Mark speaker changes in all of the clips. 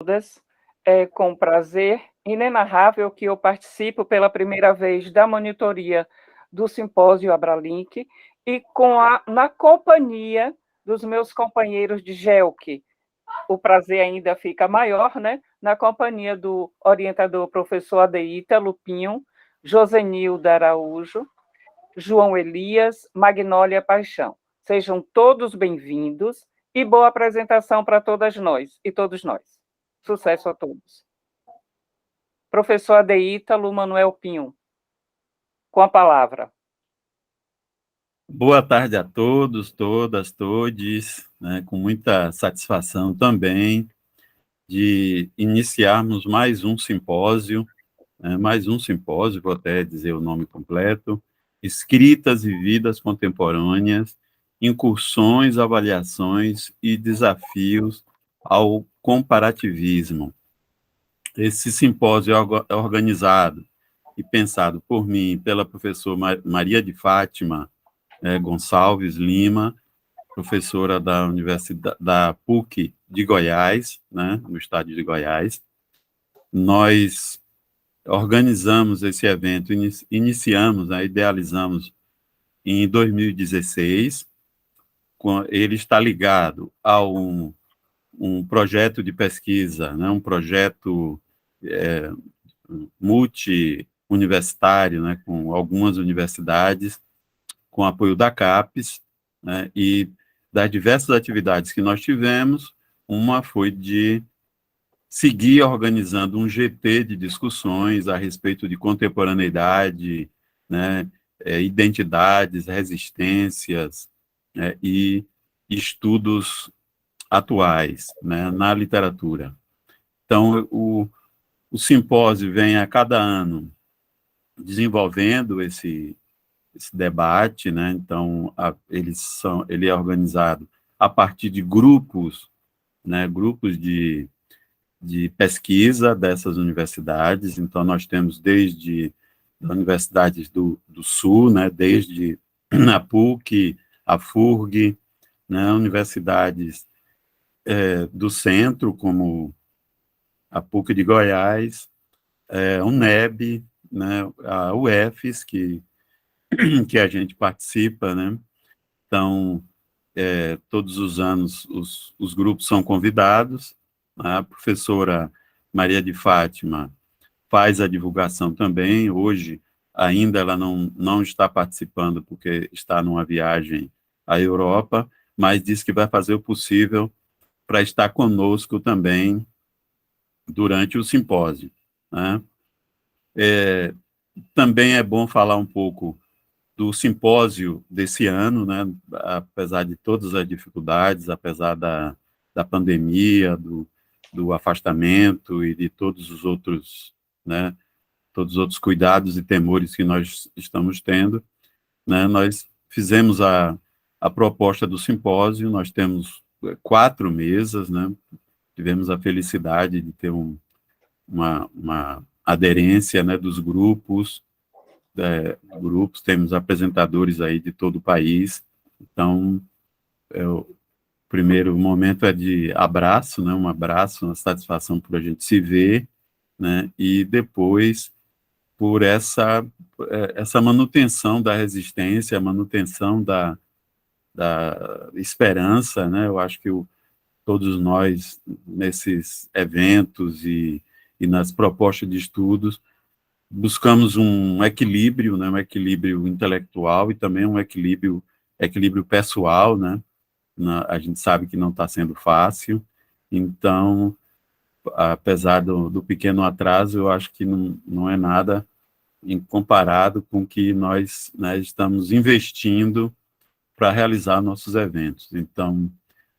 Speaker 1: todas. É com prazer inenarrável que eu participo pela primeira vez da monitoria do Simpósio Abralink e na companhia dos meus companheiros de GELC. O prazer ainda fica maior, né? Na companhia do orientador professor Adeíta Lupinho, Josenilda Araújo, João Elias, Magnólia Paixão. Sejam todos bem-vindos e boa apresentação para todas nós e todos nós. Sucesso a todos. Professor Adeítalo Manuel Pinho, com a palavra.
Speaker 2: Boa tarde a todos, todas, todes, né, com muita satisfação também de iniciarmos mais um simpósio, vou até dizer o nome completo, Escritas e Vidas Contemporâneas, Incursões, Avaliações e Desafios ao Comparativismo. Esse simpósio é organizado e pensado por mim, pela professora Maria de Fátima Gonçalves Lima, professora da Universidade da PUC de Goiás, né, no estado de Goiás. Nós organizamos esse evento, iniciamos, né, idealizamos em 2016. Ele está ligado a um projeto de pesquisa, né, um projeto multi-universitário, né, com algumas universidades, com apoio da CAPES, né, e das diversas atividades que nós tivemos, uma foi de seguir organizando um GT de discussões a respeito de contemporaneidade, né, identidades, resistências, e estudos atuais, né, na literatura. Então, o simpósio vem a cada ano desenvolvendo esse debate, né? Então, ele é organizado a partir de grupos, né? Grupos de pesquisa dessas universidades. Então, nós temos desde as universidades do Sul, né? Desde a PUC, a FURG, né? Universidades do Centro, como a PUC de Goiás, a UNEB, né? A UFES, que a gente participa, né? Então, todos os anos os grupos são convidados. A professora Maria de Fátima faz a divulgação também. Hoje, ainda ela não está participando porque está numa viagem à Europa, mas diz que vai fazer o possível para estar conosco também durante o simpósio, né? Também é bom falar um pouco do simpósio desse ano, né, apesar de todas as dificuldades, apesar da pandemia, do afastamento e de todos os outros, né, todos os outros cuidados e temores que nós estamos tendo, né, nós fizemos a proposta do simpósio. Nós temos 4 mesas, né, tivemos a felicidade de ter uma aderência, né, dos grupos, temos apresentadores aí de todo o país. Então, o primeiro momento é de abraço, né, um abraço, uma satisfação por a gente se ver, né, e depois por essa manutenção da resistência, a manutenção da esperança, né. Eu acho que todos nós, nesses eventos e nas propostas de estudos, buscamos um equilíbrio, né, um equilíbrio intelectual e também um equilíbrio pessoal, né? A gente sabe que não está sendo fácil. Então, apesar do pequeno atraso, eu acho que não é nada comparado com o que nós, né, estamos investindo para realizar nossos eventos. Então,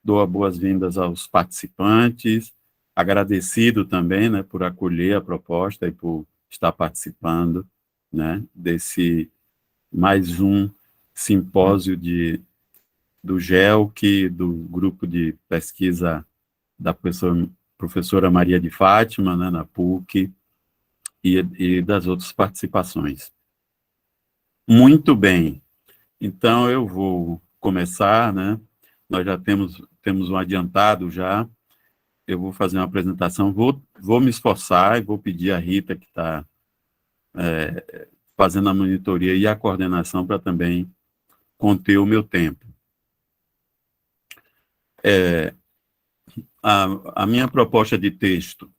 Speaker 2: dou as boas-vindas aos participantes, agradecido também, né, por acolher a proposta e por estar participando, né, desse mais um simpósio do GELC, do grupo de pesquisa da professora Maria de Fátima, né, na PUC, e das outras participações. Muito bem, então eu vou começar, né, nós já temos um adiantado já. eu vou fazer uma apresentação, vou me esforçar e vou pedir à Rita, que está fazendo a monitoria e a coordenação, para também conter o meu tempo. A minha proposta de texto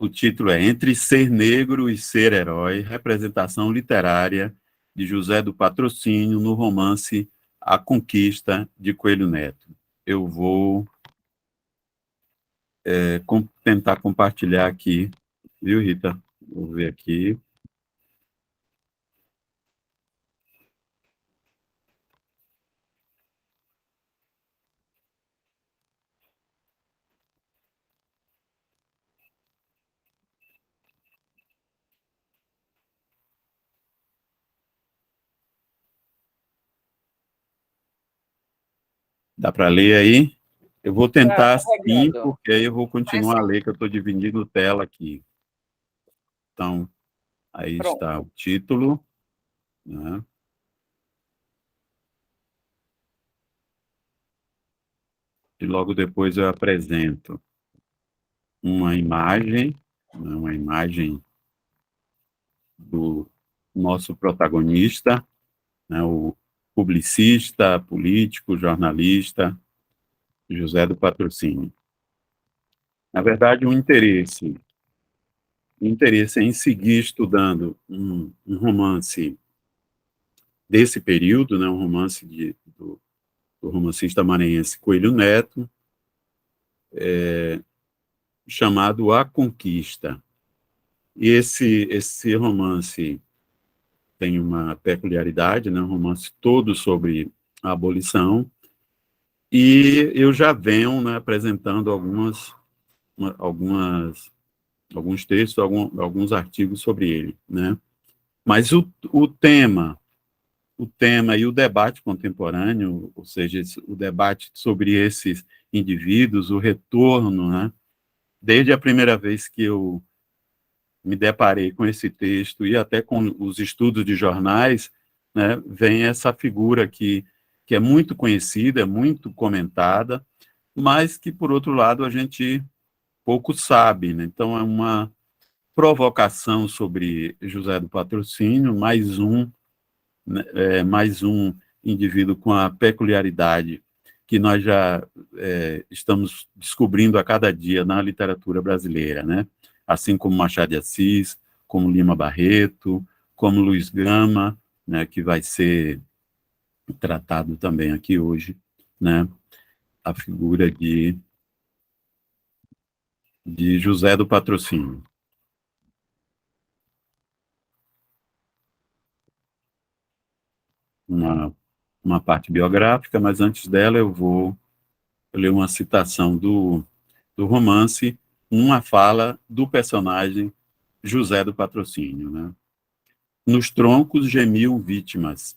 Speaker 2: o título é Entre Ser Negro e Ser Herói, representação literária de José do Patrocínio no romance A Conquista, de Coelho Neto. Eu vou tentar compartilhar aqui, viu, Rita? Vou ver aqui. Dá para ler aí? Eu vou tentar sim, porque aí eu vou continuar a ler, que eu estou dividindo tela aqui. Então, aí
Speaker 1: Pronto.
Speaker 2: está o título, né? E logo depois eu apresento uma imagem, né, uma imagem do nosso protagonista, né, o publicista, político, jornalista, José do Patrocínio. Na verdade, o interesse em seguir estudando um romance desse período, né, um romance do romancista maranhense Coelho Neto, chamado A Conquista. E esse romance tem uma peculiaridade, né, um romance todo sobre a abolição, e eu já venho, né, apresentando alguns textos, alguns artigos sobre ele, né? Mas o tema e o debate contemporâneo, ou seja, o debate sobre esses indivíduos, o retorno, né? Desde a primeira vez que eu me deparei com esse texto e até com os estudos de jornais, né, vem essa figura que é muito conhecida, é muito comentada, mas que, por outro lado, a gente pouco sabe, né? Então, é uma provocação sobre José do Patrocínio, mais um indivíduo com a peculiaridade que nós já estamos descobrindo a cada dia na literatura brasileira, né? Assim como Machado de Assis, como Lima Barreto, como Luiz Gama, né, que vai ser tratado também aqui hoje, né? A figura de José do Patrocínio. Uma parte biográfica, mas antes dela eu vou ler uma citação do romance, uma fala do personagem José do Patrocínio, né? Nos troncos gemiam vítimas,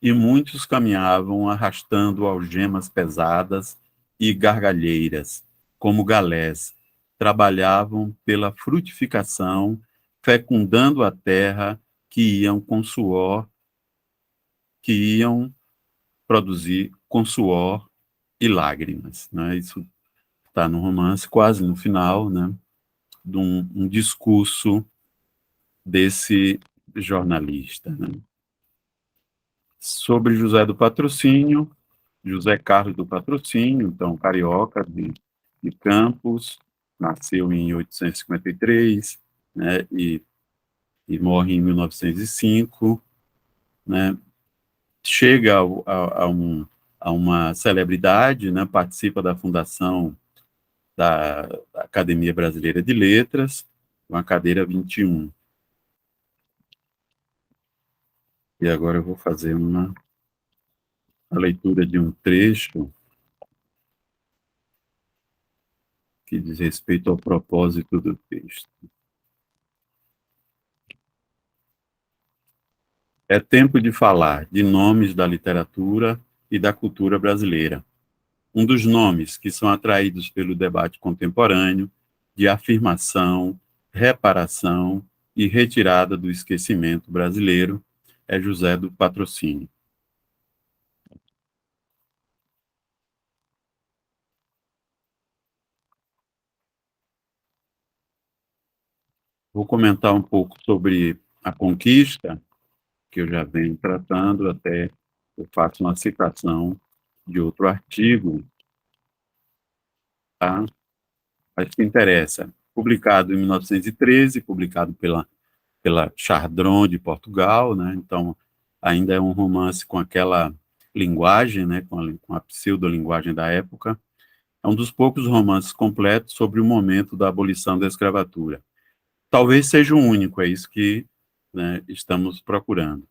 Speaker 2: e muitos caminhavam arrastando algemas pesadas e gargalheiras, como galés, trabalhavam pela frutificação, fecundando a terra que iam com suor, que iam produzir com suor e lágrimas, né? Isso está no romance, quase no final, né? De um discurso desse jornalista, né? Sobre José do Patrocínio, José Carlos do Patrocínio, então carioca de Campos, nasceu em 1853, né, e morre em 1905, né, chega a uma celebridade, né, participa da fundação da Academia Brasileira de Letras, com a cadeira 21. E agora eu vou fazer a leitura de um trecho que diz respeito ao propósito do texto. É tempo de falar de nomes da literatura e da cultura brasileira. Um dos nomes que são atraídos pelo debate contemporâneo de afirmação, reparação e retirada do esquecimento brasileiro é José do Patrocínio. Vou comentar um pouco sobre a conquista, que eu já venho tratando, até eu faço uma citação de outro artigo, tá? Mas que interessa. Publicado em 1913, publicado pela Chardon de Portugal, né? Então, ainda é um romance com aquela linguagem, né? Com a pseudolinguagem da época. É um dos poucos romances completos sobre o momento da abolição da escravatura. Talvez seja o único, é isso que, né, estamos procurando.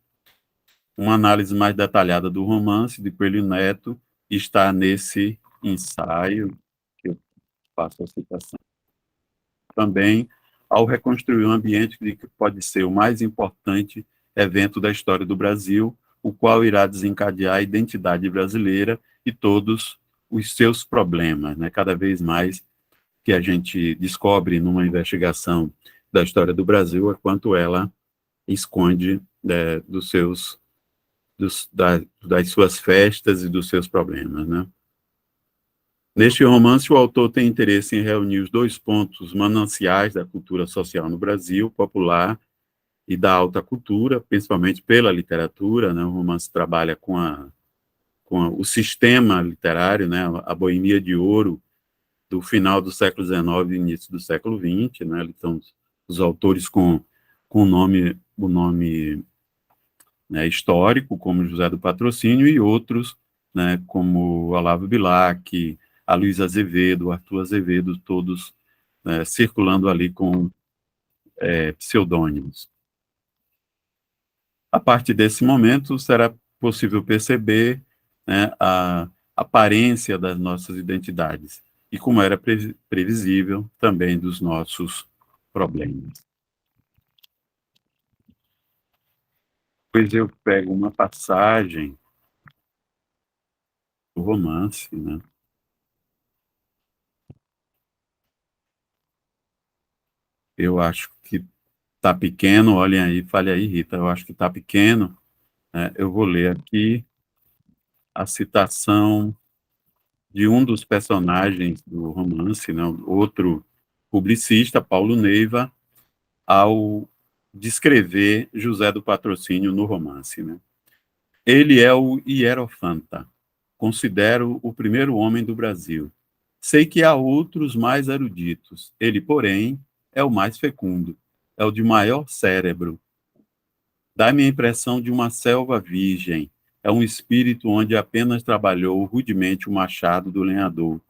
Speaker 2: Uma análise mais detalhada do romance de Coelho Neto está nesse ensaio, que eu faço a citação. Também, ao reconstruir um ambiente que pode ser o mais importante evento da história do Brasil, o qual irá desencadear a identidade brasileira e todos os seus problemas, né? Cada vez mais que a gente descobre numa investigação da história do Brasil é quanto ela esconde, né, das suas festas e dos seus problemas, né? Neste romance, o autor tem interesse em reunir os dois pontos mananciais da cultura social no Brasil, popular e da alta cultura, principalmente pela literatura, né? O romance trabalha o sistema literário, né? A boemia de ouro do final do século XIX e início do século XX, né? Então, os autores com o nome, né, histórico, como José do Patrocínio, e outros, né, como Olavo Bilac, a Luiz Azevedo, Arthur Azevedo, todos, né, circulando ali com pseudônimos. A partir desse momento, será possível perceber, né, a aparência das nossas identidades e, como era previsível, também dos nossos problemas. Pois eu pego uma passagem do romance, né? Eu acho que está pequeno, olhem aí, fale aí, Rita, eu acho que está pequeno, né? Eu vou ler aqui a citação de um dos personagens do romance, né? Outro publicista, Paulo Neiva, ao descrever José do Patrocínio no romance, né? Ele é o hierofanta. Considero o primeiro homem do Brasil. Sei que há outros mais eruditos. Ele, porém, é o mais fecundo. É o de maior cérebro. Dá-me a impressão de uma selva virgem. É um espírito onde apenas trabalhou rudemente o machado do lenhador.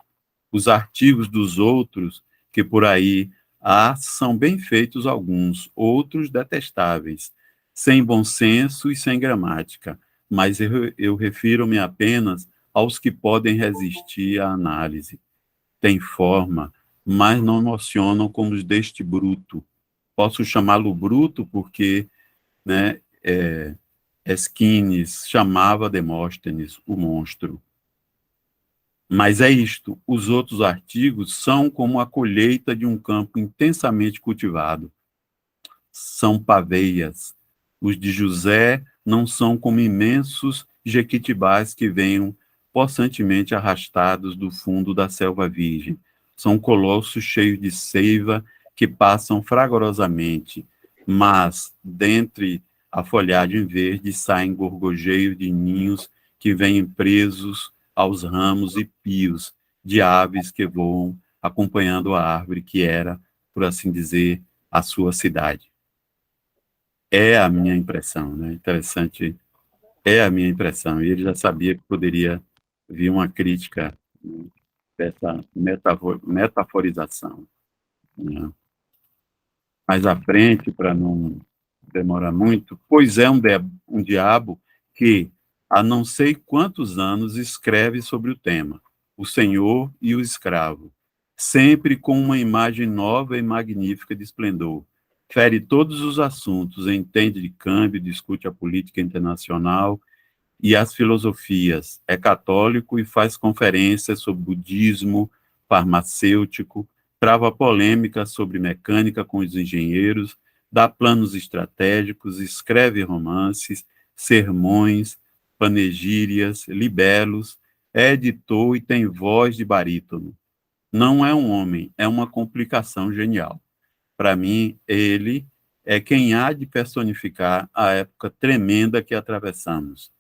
Speaker 2: Os artigos dos outros, que por aí há, são bem feitos alguns, outros detestáveis, sem bom senso e sem gramática, mas eu refiro-me apenas aos que podem resistir à análise. Têm forma, mas não emocionam como os deste bruto. Posso chamá-lo bruto porque, né, Esquines chamava Demóstenes o monstro. Mas é isto, os outros artigos são como a colheita de um campo intensamente cultivado. São paveias. Os de José não são como imensos jequitibás que venham possantemente arrastados do fundo da selva virgem. São colossos cheios de seiva que passam fragorosamente, mas dentre a folhagem verde saem gorgojeios de ninhos que vêm presos aos ramos e pios de aves que voam acompanhando a árvore que era, por assim dizer, a sua cidade. É a minha impressão, né? Interessante, é a minha impressão. E ele já sabia que poderia vir uma crítica, né, dessa metaforização, né? Mais à frente, para não demorar muito, pois é um diabo que, há não sei quantos anos, escreve sobre o tema, o senhor e o escravo, sempre com uma imagem nova e magnífica de esplendor. Fere todos os assuntos, entende de câmbio, discute a política internacional e as filosofias. É católico e faz conferências sobre budismo, farmacêutico, trava polêmica sobre mecânica com os engenheiros, dá planos estratégicos, escreve romances, sermões, panegírias, libelos, é editor e tem voz de barítono. Não é um homem, é uma complicação genial. para mim, ele é quem há de personificar a época tremenda que atravessamos.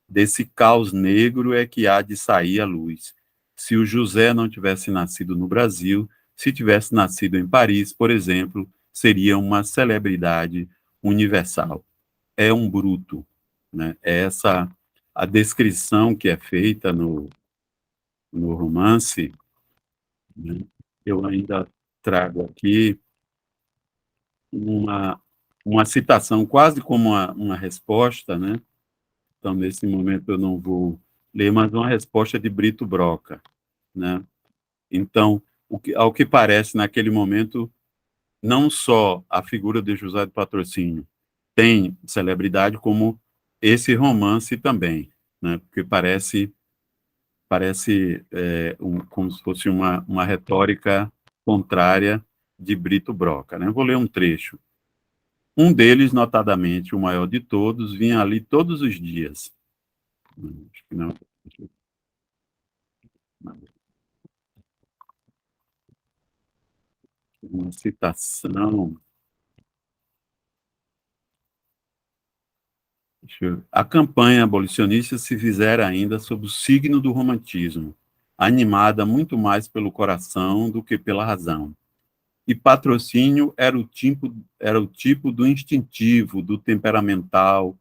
Speaker 2: Desse caos negro é que há de sair a luz. Se o José não tivesse nascido no Brasil, se tivesse nascido em Paris, por exemplo, seria uma celebridade universal. É um bruto, né? É essa a descrição que é feita no romance, né? Eu ainda trago aqui uma, uma citação, quase como uma resposta, né? Então, nesse momento, eu não vou ler, mas uma resposta de Brito Broca, né? Então, ao que parece, naquele momento, não só a figura de José do Patrocínio tem celebridade, como esse romance também, né? Porque parece como se fosse uma retórica contrária de Brito Broca, né? Eu vou ler um trecho. Um deles, notadamente o maior de todos, vinha ali todos os dias. Acho que não. Uma citação. A campanha abolicionista se fizera ainda sob o signo do romantismo, animada muito mais pelo coração do que pela razão. E Patrocínio era o tipo do instintivo, do temperamental,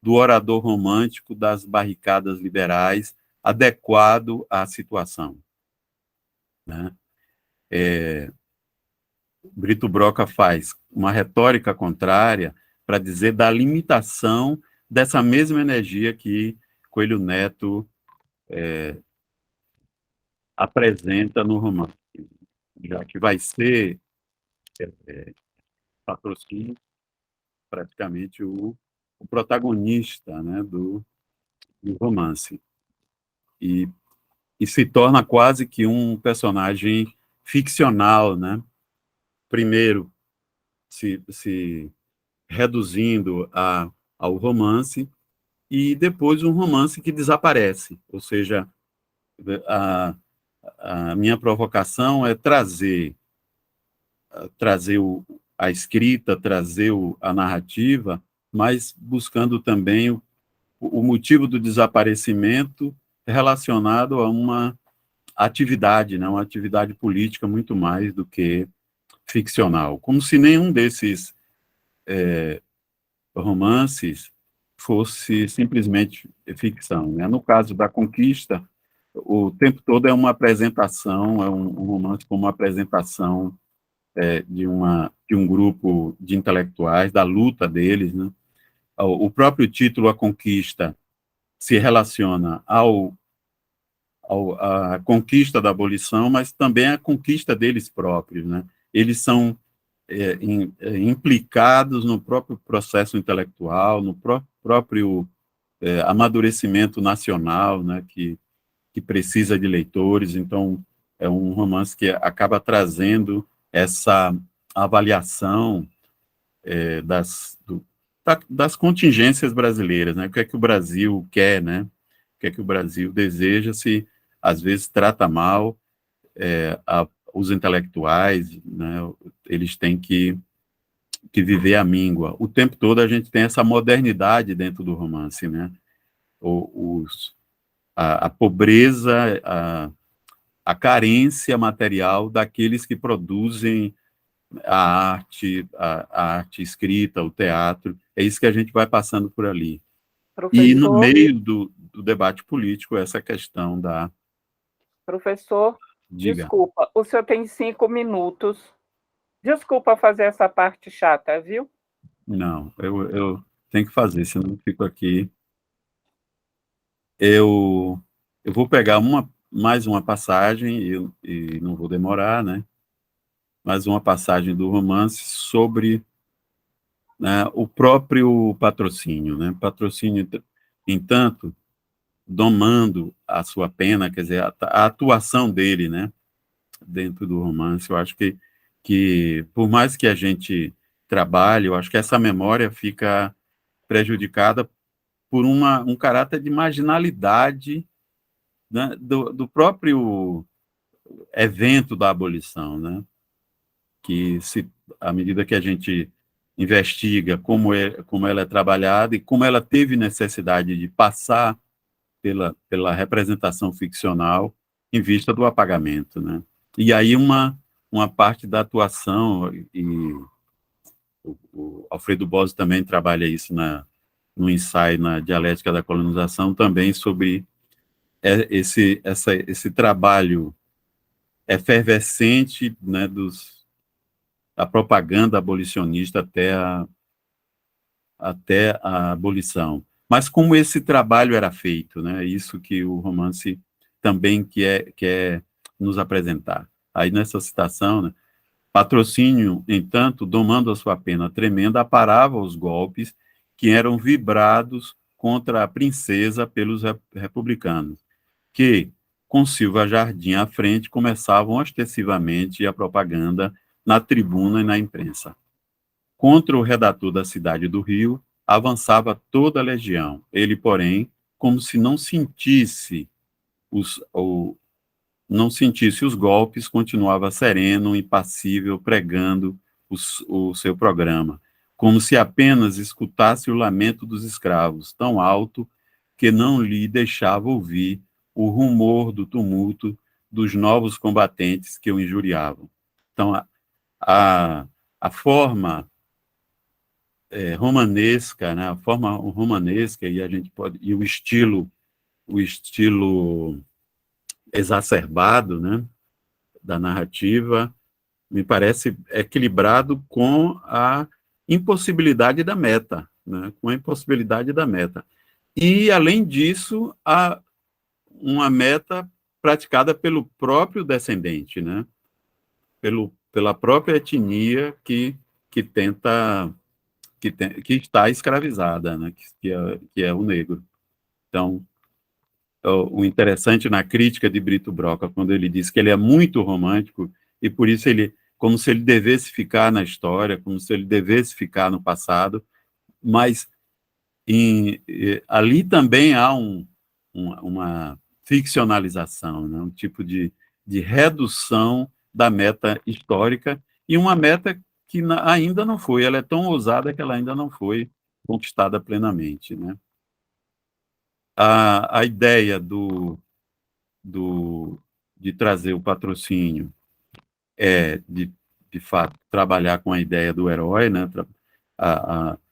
Speaker 2: do orador romântico das barricadas liberais, adequado à situação, né? Brito Broca faz uma retórica contrária para dizer da limitação dessa mesma energia que Coelho Neto apresenta no romance, já que vai ser Patrocínio praticamente o protagonista, né, do romance. E, e se torna quase que um personagem ficcional, né? Primeiro, se reduzindo ao romance, e depois um romance que desaparece. Ou seja, a, a minha provocação é trazer a escrita, trazer a narrativa, mas buscando também o motivo do desaparecimento relacionado a uma atividade, né, uma atividade política muito mais do que ficcional. Como se nenhum desses romances fosse simplesmente ficção, né? No caso da Conquista, o tempo todo é uma apresentação, é um romance como uma apresentação de um grupo de intelectuais, da luta deles, né? O próprio título, A Conquista, se relaciona à conquista da abolição, mas também à conquista deles próprios, né? Eles são implicados no próprio processo intelectual, no próprio amadurecimento nacional, né? Que precisa de leitores, então é um romance que acaba trazendo essa avaliação das contingências brasileiras, né? O que é que o Brasil quer, né? O que é que o Brasil deseja, se às vezes trata mal os intelectuais, né? Eles têm que viver à míngua. O tempo todo a gente tem essa modernidade dentro do romance, né? A pobreza, a carência material daqueles que produzem a arte escrita, o teatro, é isso que a gente vai passando por ali. E no
Speaker 1: Professor,
Speaker 2: meio do debate político, essa questão da...
Speaker 1: professor,
Speaker 2: Diga.
Speaker 1: desculpa, o senhor tem 5 minutos. Desculpa fazer essa parte chata, viu?
Speaker 2: Não, eu tenho que fazer, senão eu fico aqui. Eu vou pegar mais uma passagem, e não vou demorar, né? Mais uma passagem do romance sobre, né, o próprio Patrocínio, né? Patrocínio, entanto, domando a sua pena, quer dizer, a atuação dele, né, dentro do romance, eu acho que por mais que a gente trabalhe, eu acho que essa memória fica prejudicada por um caráter de marginalidade, né, do próprio evento da abolição, né, que à medida que a gente investiga como ela é trabalhada e como ela teve necessidade de passar pela representação ficcional em vista do apagamento, né? E aí uma parte da atuação, e o Alfredo Bose também trabalha isso no ensaio na dialética da colonização, também sobre esse trabalho efervescente, né, da propaganda abolicionista até a abolição. Mas como esse trabalho era feito, né? Isso que o romance também quer nos apresentar. Aí nessa citação, né, Patrocínio, entanto, domando a sua pena tremenda, aparava os golpes que eram vibrados contra a princesa pelos republicanos, que, com Silva Jardim à frente, começavam ostensivamente a propaganda na tribuna e na imprensa. Contra o redator da cidade do Rio, avançava toda a legião. Ele, porém, como se não sentisse os golpes, continuava sereno, impassível, pregando o seu programa, como se apenas escutasse o lamento dos escravos, tão alto que não lhe deixava ouvir o rumor do tumulto dos novos combatentes que o injuriavam. Então, a forma romanesca, né? A forma romanesca e a gente pode e o estilo exacerbado, né, da narrativa, me parece equilibrado com a impossibilidade da meta, né, com a impossibilidade da meta. E, além disso, há uma meta praticada pelo próprio descendente, né, pela própria etnia que tenta que está escravizada, né, que é o negro. Então, o interessante na crítica de Brito Broca, quando ele diz que ele é muito romântico e por isso ele, como se ele devesse ficar na história, como se ele devesse ficar no passado, mas ali também há uma ficcionalização, né? Um tipo de redução da meta histórica e uma meta que ainda não foi, ela é tão ousada que ela ainda não foi conquistada plenamente, né? A ideia de trazer o patrocínio de fato, trabalhar com a ideia do herói, né?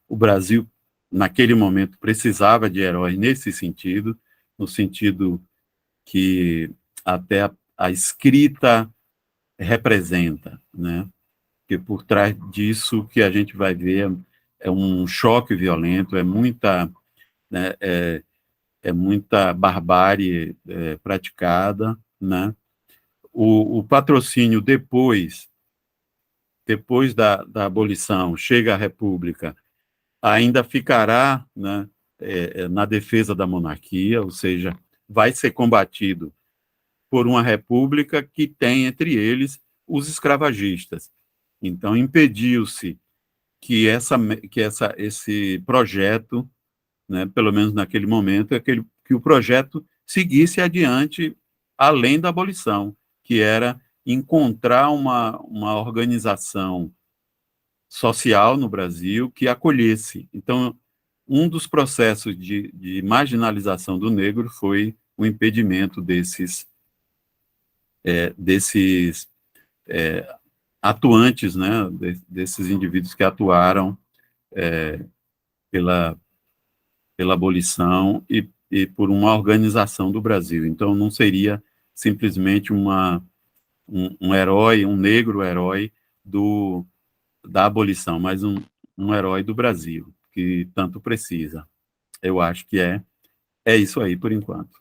Speaker 2: O Brasil, naquele momento, precisava de heróis nesse sentido, no sentido que até a escrita representa, né? Que por trás disso que a gente vai ver é um choque violento, né, é muita barbárie praticada, né? O patrocínio depois da abolição, chega à República, ainda ficará, né, na defesa da monarquia, ou seja, vai ser combatido por uma república que tem entre eles os escravagistas. Então, impediu-se que esse projeto, né, pelo menos naquele momento, que o projeto seguisse adiante além da abolição, que era encontrar uma organização social no Brasil que acolhesse. Então, um dos processos de marginalização do negro foi o impedimento desses atuantes, né, desses indivíduos que atuaram pela, pela abolição e por uma organização do Brasil. Então, não seria simplesmente um herói, um negro herói da abolição, mas um herói do Brasil, que tanto precisa. Eu acho que é isso aí, por enquanto.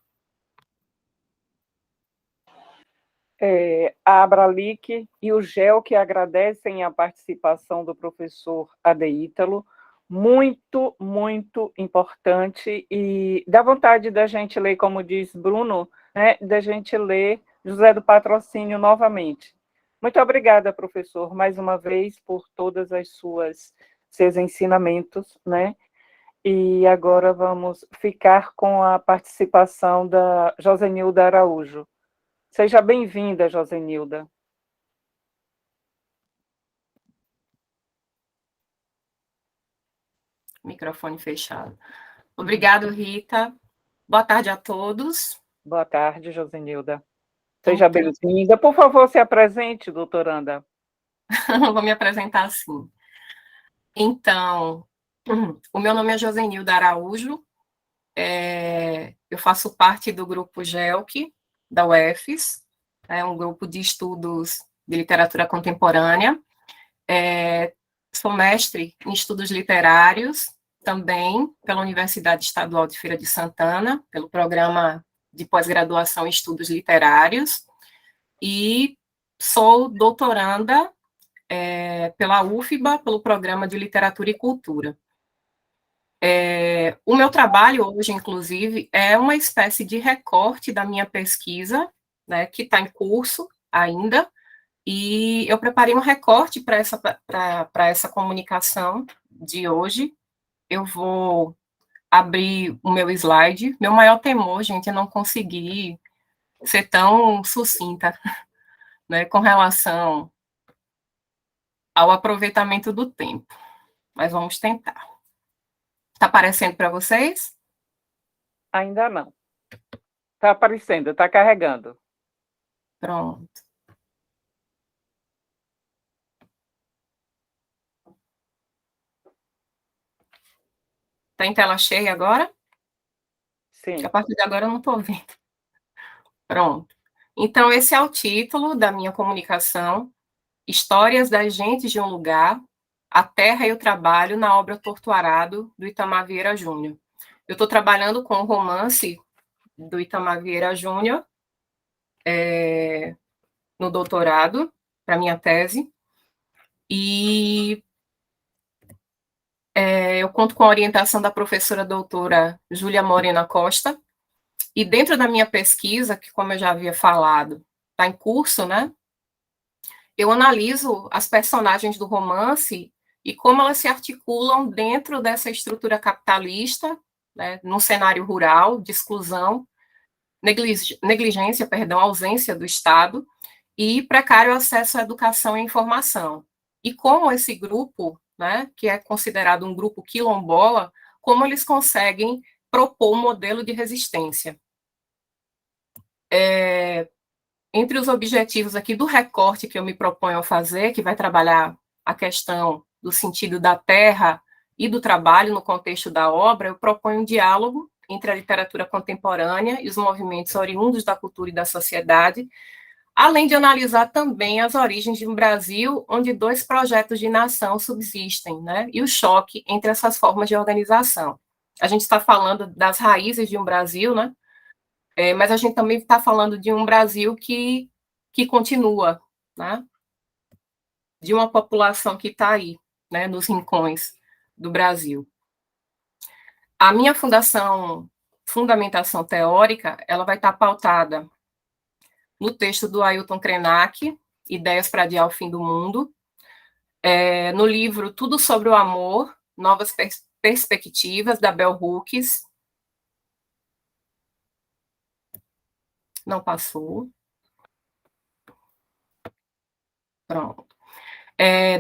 Speaker 1: A Abralic e o GEL que agradecem a participação do professor Adeítalo, muito, muito importante, e dá vontade da gente ler, como diz Bruno, né, da gente ler José do Patrocínio novamente. Muito obrigada, professor, mais uma vez, por todas seus ensinamentos, né? E agora vamos ficar com a participação da Josenilda Araújo. Seja bem-vinda, Josenilda.
Speaker 3: Microfone fechado. Obrigado, Rita. Boa tarde a todos.
Speaker 1: Boa tarde, Josenilda. Seja bem-vinda. Por favor, se apresente, doutoranda.
Speaker 3: Vou me apresentar assim. Então, o meu nome é Josenilda Araújo, eu faço parte do grupo GELC, da UFES, é um grupo de estudos de literatura contemporânea. Sou mestre em estudos literários, também pela Universidade Estadual de Feira de Santana, pelo programa de pós-graduação em estudos literários, e sou doutoranda pela UFBA, pelo programa de literatura e cultura. O meu trabalho hoje, inclusive, é uma espécie de recorte da minha pesquisa, né, que está em curso ainda, e eu preparei um recorte para essa comunicação de hoje. Eu vou abrir o meu slide. Meu maior temor, gente, é não conseguir ser tão sucinta, né, com relação ao aproveitamento do tempo. Mas vamos tentar. Está aparecendo para vocês?
Speaker 1: Ainda não. Está aparecendo, está carregando.
Speaker 3: Pronto. Está em tela cheia agora?
Speaker 1: Sim.
Speaker 3: A partir de agora eu não estou vendo. Pronto. Então, esse é o título da minha comunicação: Histórias das Gentes de um Lugar, a Terra e o Trabalho na Obra Torturado, do Itamar Vieira Júnior. Eu estou trabalhando com o romance do Itamar Vieira Júnior no doutorado, para minha tese, e eu conto com a orientação da professora doutora Júlia Morena Costa, e dentro da minha pesquisa, que, como eu já havia falado, está em curso, né? Eu analiso as personagens do romance e como elas se articulam dentro dessa estrutura capitalista, né, num cenário rural, de exclusão, negligência, ausência do Estado, e precário acesso à educação e informação. E como esse grupo, né, que é considerado um grupo quilombola, como eles conseguem propor um modelo de resistência. Entre os objetivos aqui do recorte que eu me proponho a fazer, que vai trabalhar a questão do sentido da terra e do trabalho no contexto da obra, eu proponho um diálogo entre a literatura contemporânea e os movimentos oriundos da cultura e da sociedade, além de analisar também as origens de um Brasil onde dois projetos de nação subsistem, né, e o choque entre essas formas de organização. A gente está falando das raízes de um Brasil, né, mas a gente também está falando de um Brasil que continua, né, de uma população que está aí, né, nos rincões do Brasil. A minha fundamentação teórica, ela vai estar pautada no texto do Ailton Krenak, Ideias para Adiar o Fim do Mundo, no livro Tudo sobre o Amor, Novas Perspectivas, da Bell Hooks. Não passou. Pronto.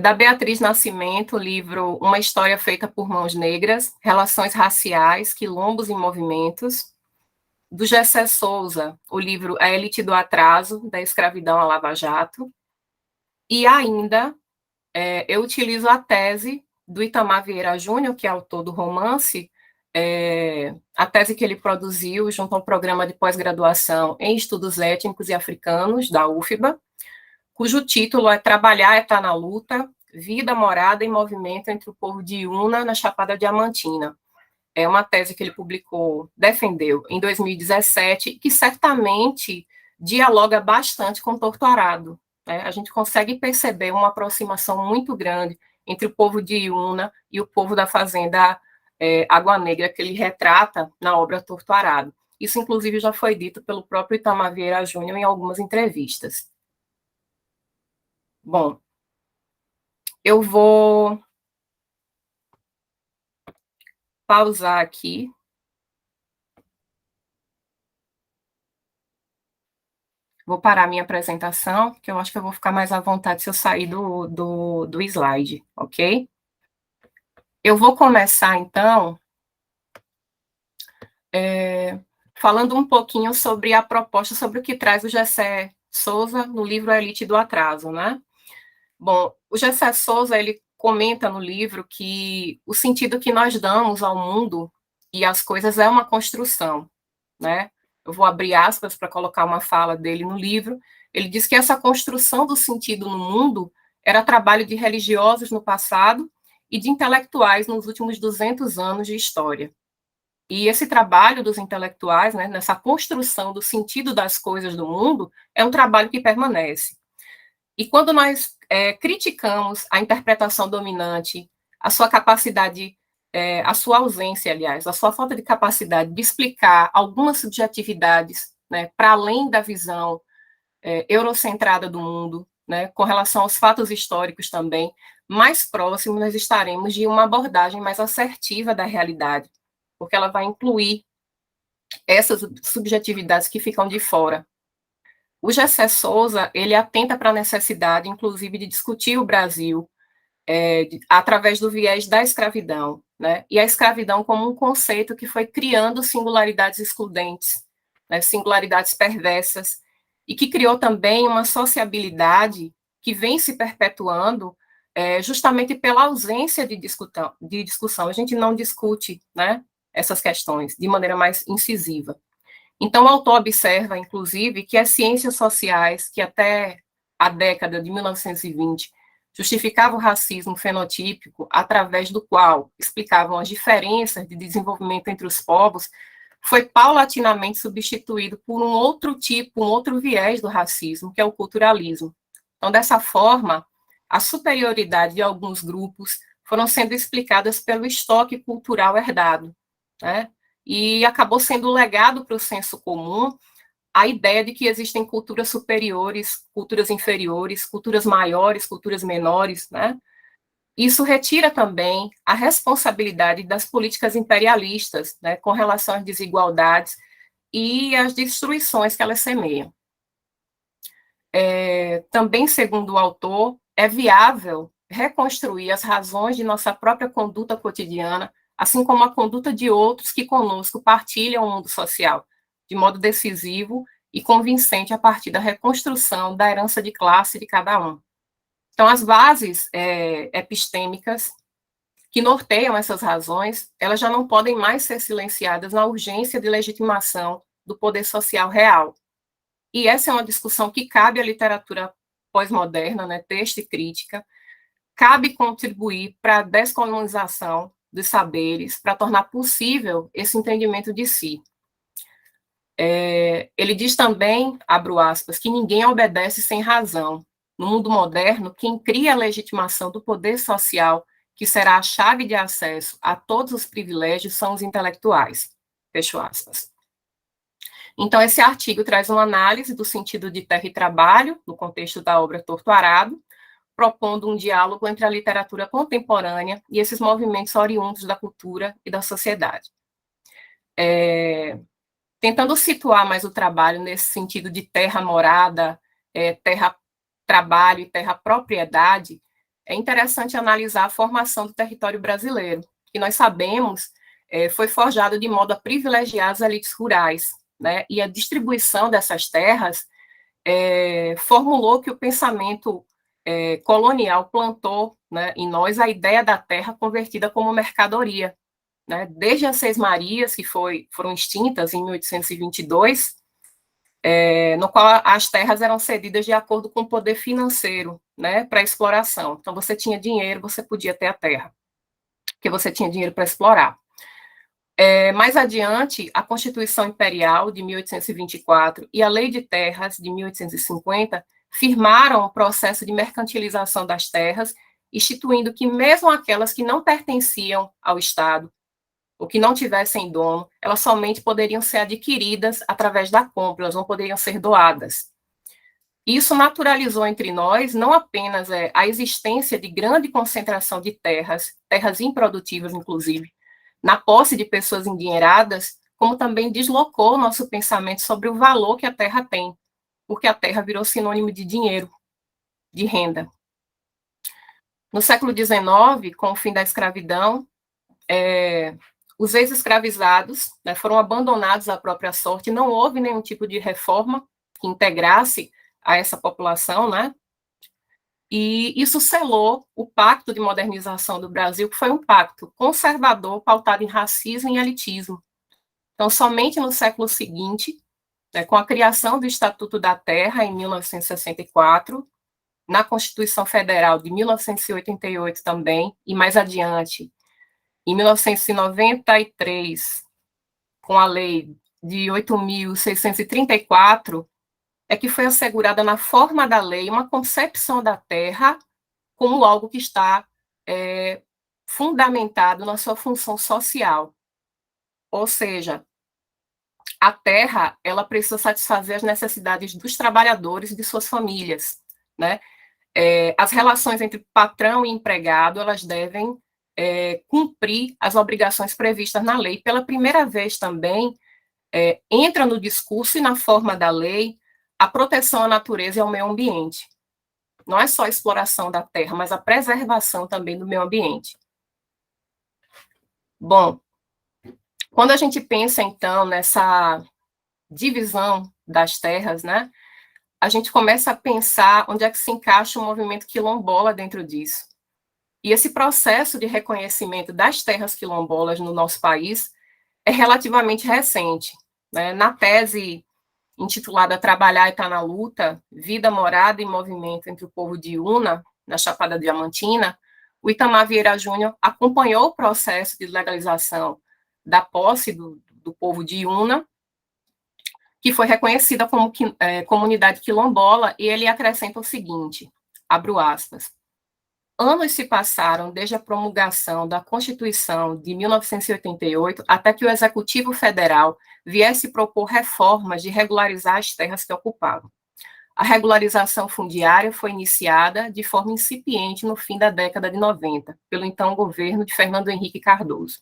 Speaker 3: Da Beatriz Nascimento, o livro Uma História Feita por Mãos Negras, Relações Raciais, Quilombos e Movimentos. Do Gessé Souza, o livro A Elite do Atraso, da Escravidão à Lava Jato. E ainda, eu utilizo a tese do Itamar Vieira Júnior, que é autor do romance, a tese que ele produziu junto ao programa de pós-graduação em Estudos Étnicos e Africanos, da UFBA, cujo título é Trabalhar é Estar na Luta, Vida, Morada e Movimento entre o Povo de Iuna na Chapada Diamantina. É uma tese que ele defendeu em 2017, que certamente dialoga bastante com Torturado. Né? A gente consegue perceber uma aproximação muito grande entre o povo de Iuna e o povo da fazenda Água Negra, que ele retrata na obra Torturado. Isso, inclusive, já foi dito pelo próprio Itamar Vieira Júnior em algumas entrevistas. Bom, eu vou pausar aqui. Vou parar minha apresentação, porque eu acho que eu vou ficar mais à vontade se eu sair do slide, ok? Eu vou começar, então, falando um pouquinho sobre a proposta, sobre o que traz o Gessé Souza no livro A Elite do Atraso, né? Bom, o Gessé Souza, ele comenta no livro que o sentido que nós damos ao mundo e às coisas é uma construção, né? Eu vou abrir aspas para colocar uma fala dele no livro. Ele diz que essa construção do sentido no mundo era trabalho de religiosos no passado e de intelectuais nos últimos 200 anos de história. E esse trabalho dos intelectuais, né, nessa construção do sentido das coisas do mundo, é um trabalho que permanece. E quando nós criticamos a interpretação dominante, a sua capacidade, a sua ausência, aliás, a sua falta de capacidade de explicar algumas subjetividades, né, para além da visão eurocentrada do mundo, né, com relação aos fatos históricos também, mais próximos nós estaremos de uma abordagem mais assertiva da realidade, porque ela vai incluir essas subjetividades que ficam de fora. O Gessé Souza, ele atenta para a necessidade, inclusive, de discutir o Brasil através do viés da escravidão, né? E a escravidão como um conceito que foi criando singularidades excludentes, né? Singularidades perversas, e que criou também uma sociabilidade que vem se perpetuando justamente pela ausência de discussão. A gente não discute, né, essas questões de maneira mais incisiva. Então, o autor observa, inclusive, que as ciências sociais, que até a década de 1920 justificavam o racismo fenotípico, através do qual explicavam as diferenças de desenvolvimento entre os povos, foi paulatinamente substituído por um outro tipo, um outro viés do racismo, que é o culturalismo. Então, dessa forma, a superioridade de alguns grupos foram sendo explicadas pelo estoque cultural herdado, né? E acabou sendo legado para o senso comum a ideia de que existem culturas superiores, culturas inferiores, culturas maiores, culturas menores, né? Isso retira também a responsabilidade das políticas imperialistas, né, com relação às desigualdades e às destruições que elas semeiam. Também, segundo o autor, é viável reconstruir as razões de nossa própria conduta cotidiana, assim como a conduta de outros que conosco partilham o mundo social, de modo decisivo e convincente a partir da reconstrução da herança de classe de cada um. Então, as bases epistêmicas que norteiam essas razões, elas já não podem mais ser silenciadas na urgência de legitimação do poder social real. E essa é uma discussão que cabe à literatura pós-moderna, né, texto e crítica, cabe contribuir para a descolonização dos saberes, para tornar possível esse entendimento de si. Ele diz também, abro aspas, que ninguém obedece sem razão. No mundo moderno, quem cria a legitimação do poder social, que será a chave de acesso a todos os privilégios, são os intelectuais. Fecho aspas. Então, esse artigo traz uma análise do sentido de terra e trabalho, no contexto da obra Torto Arado, propondo um diálogo entre a literatura contemporânea e esses movimentos oriundos da cultura e da sociedade. Tentando situar mais o trabalho nesse sentido de terra morada, terra trabalho e terra propriedade, é interessante analisar a formação do território brasileiro, que nós sabemos foi forjado de modo a privilegiar as elites rurais, né? E a distribuição dessas terras formulou que o pensamento colonial plantou, né, em nós a ideia da terra convertida como mercadoria, né? Desde as Seis Marias, que foram extintas em 1822, no qual as terras eram cedidas de acordo com o poder financeiro, né, para exploração. Então, você tinha dinheiro, você podia ter a terra, porque você tinha dinheiro para explorar. Mais adiante, a Constituição Imperial de 1824 e a Lei de Terras de 1850 firmaram o processo de mercantilização das terras, instituindo que mesmo aquelas que não pertenciam ao Estado, ou que não tivessem dono, elas somente poderiam ser adquiridas através da compra, elas não poderiam ser doadas. Isso naturalizou entre nós não apenas a existência de grande concentração de terras improdutivas, inclusive, na posse de pessoas endinheiradas, como também deslocou o nosso pensamento sobre o valor que a terra tem, porque a terra virou sinônimo de dinheiro, de renda. No século XIX, com o fim da escravidão, os ex-escravizados, né, foram abandonados à própria sorte, não houve nenhum tipo de reforma que integrasse a essa população, né? E isso selou o Pacto de Modernização do Brasil, que foi um pacto conservador, pautado em racismo e elitismo. Então, somente no século seguinte, né, com a criação do Estatuto da Terra, em 1964, na Constituição Federal de 1988 também, e mais adiante, em 1993, com a Lei de 8.634, é que foi assegurada na forma da lei uma concepção da terra como algo que está fundamentado na sua função social. Ou seja, a terra, ela precisa satisfazer as necessidades dos trabalhadores e de suas famílias, né? As relações entre patrão e empregado, elas devem cumprir as obrigações previstas na lei. Pela primeira vez também, entra no discurso e na forma da lei a proteção à natureza e ao meio ambiente. Não é só a exploração da terra, mas a preservação também do meio ambiente. Bom, quando a gente pensa, então, nessa divisão das terras, né, a gente começa a pensar onde é que se encaixa o movimento quilombola dentro disso. E esse processo de reconhecimento das terras quilombolas no nosso país é relativamente recente, né? Na tese intitulada Trabalhar e Tá na Luta, Vida, Morada e Movimento entre o Povo de Una, na Chapada Diamantina, o Itamar Vieira Júnior acompanhou o processo de legalização da posse do povo de Una, que foi reconhecida como comunidade quilombola, e ele acrescenta o seguinte, abro aspas, anos se passaram desde a promulgação da Constituição de 1988 até que o Executivo Federal viesse propor reformas de regularizar as terras que ocupavam. A regularização fundiária foi iniciada de forma incipiente no fim da década de 90, pelo então governo de Fernando Henrique Cardoso,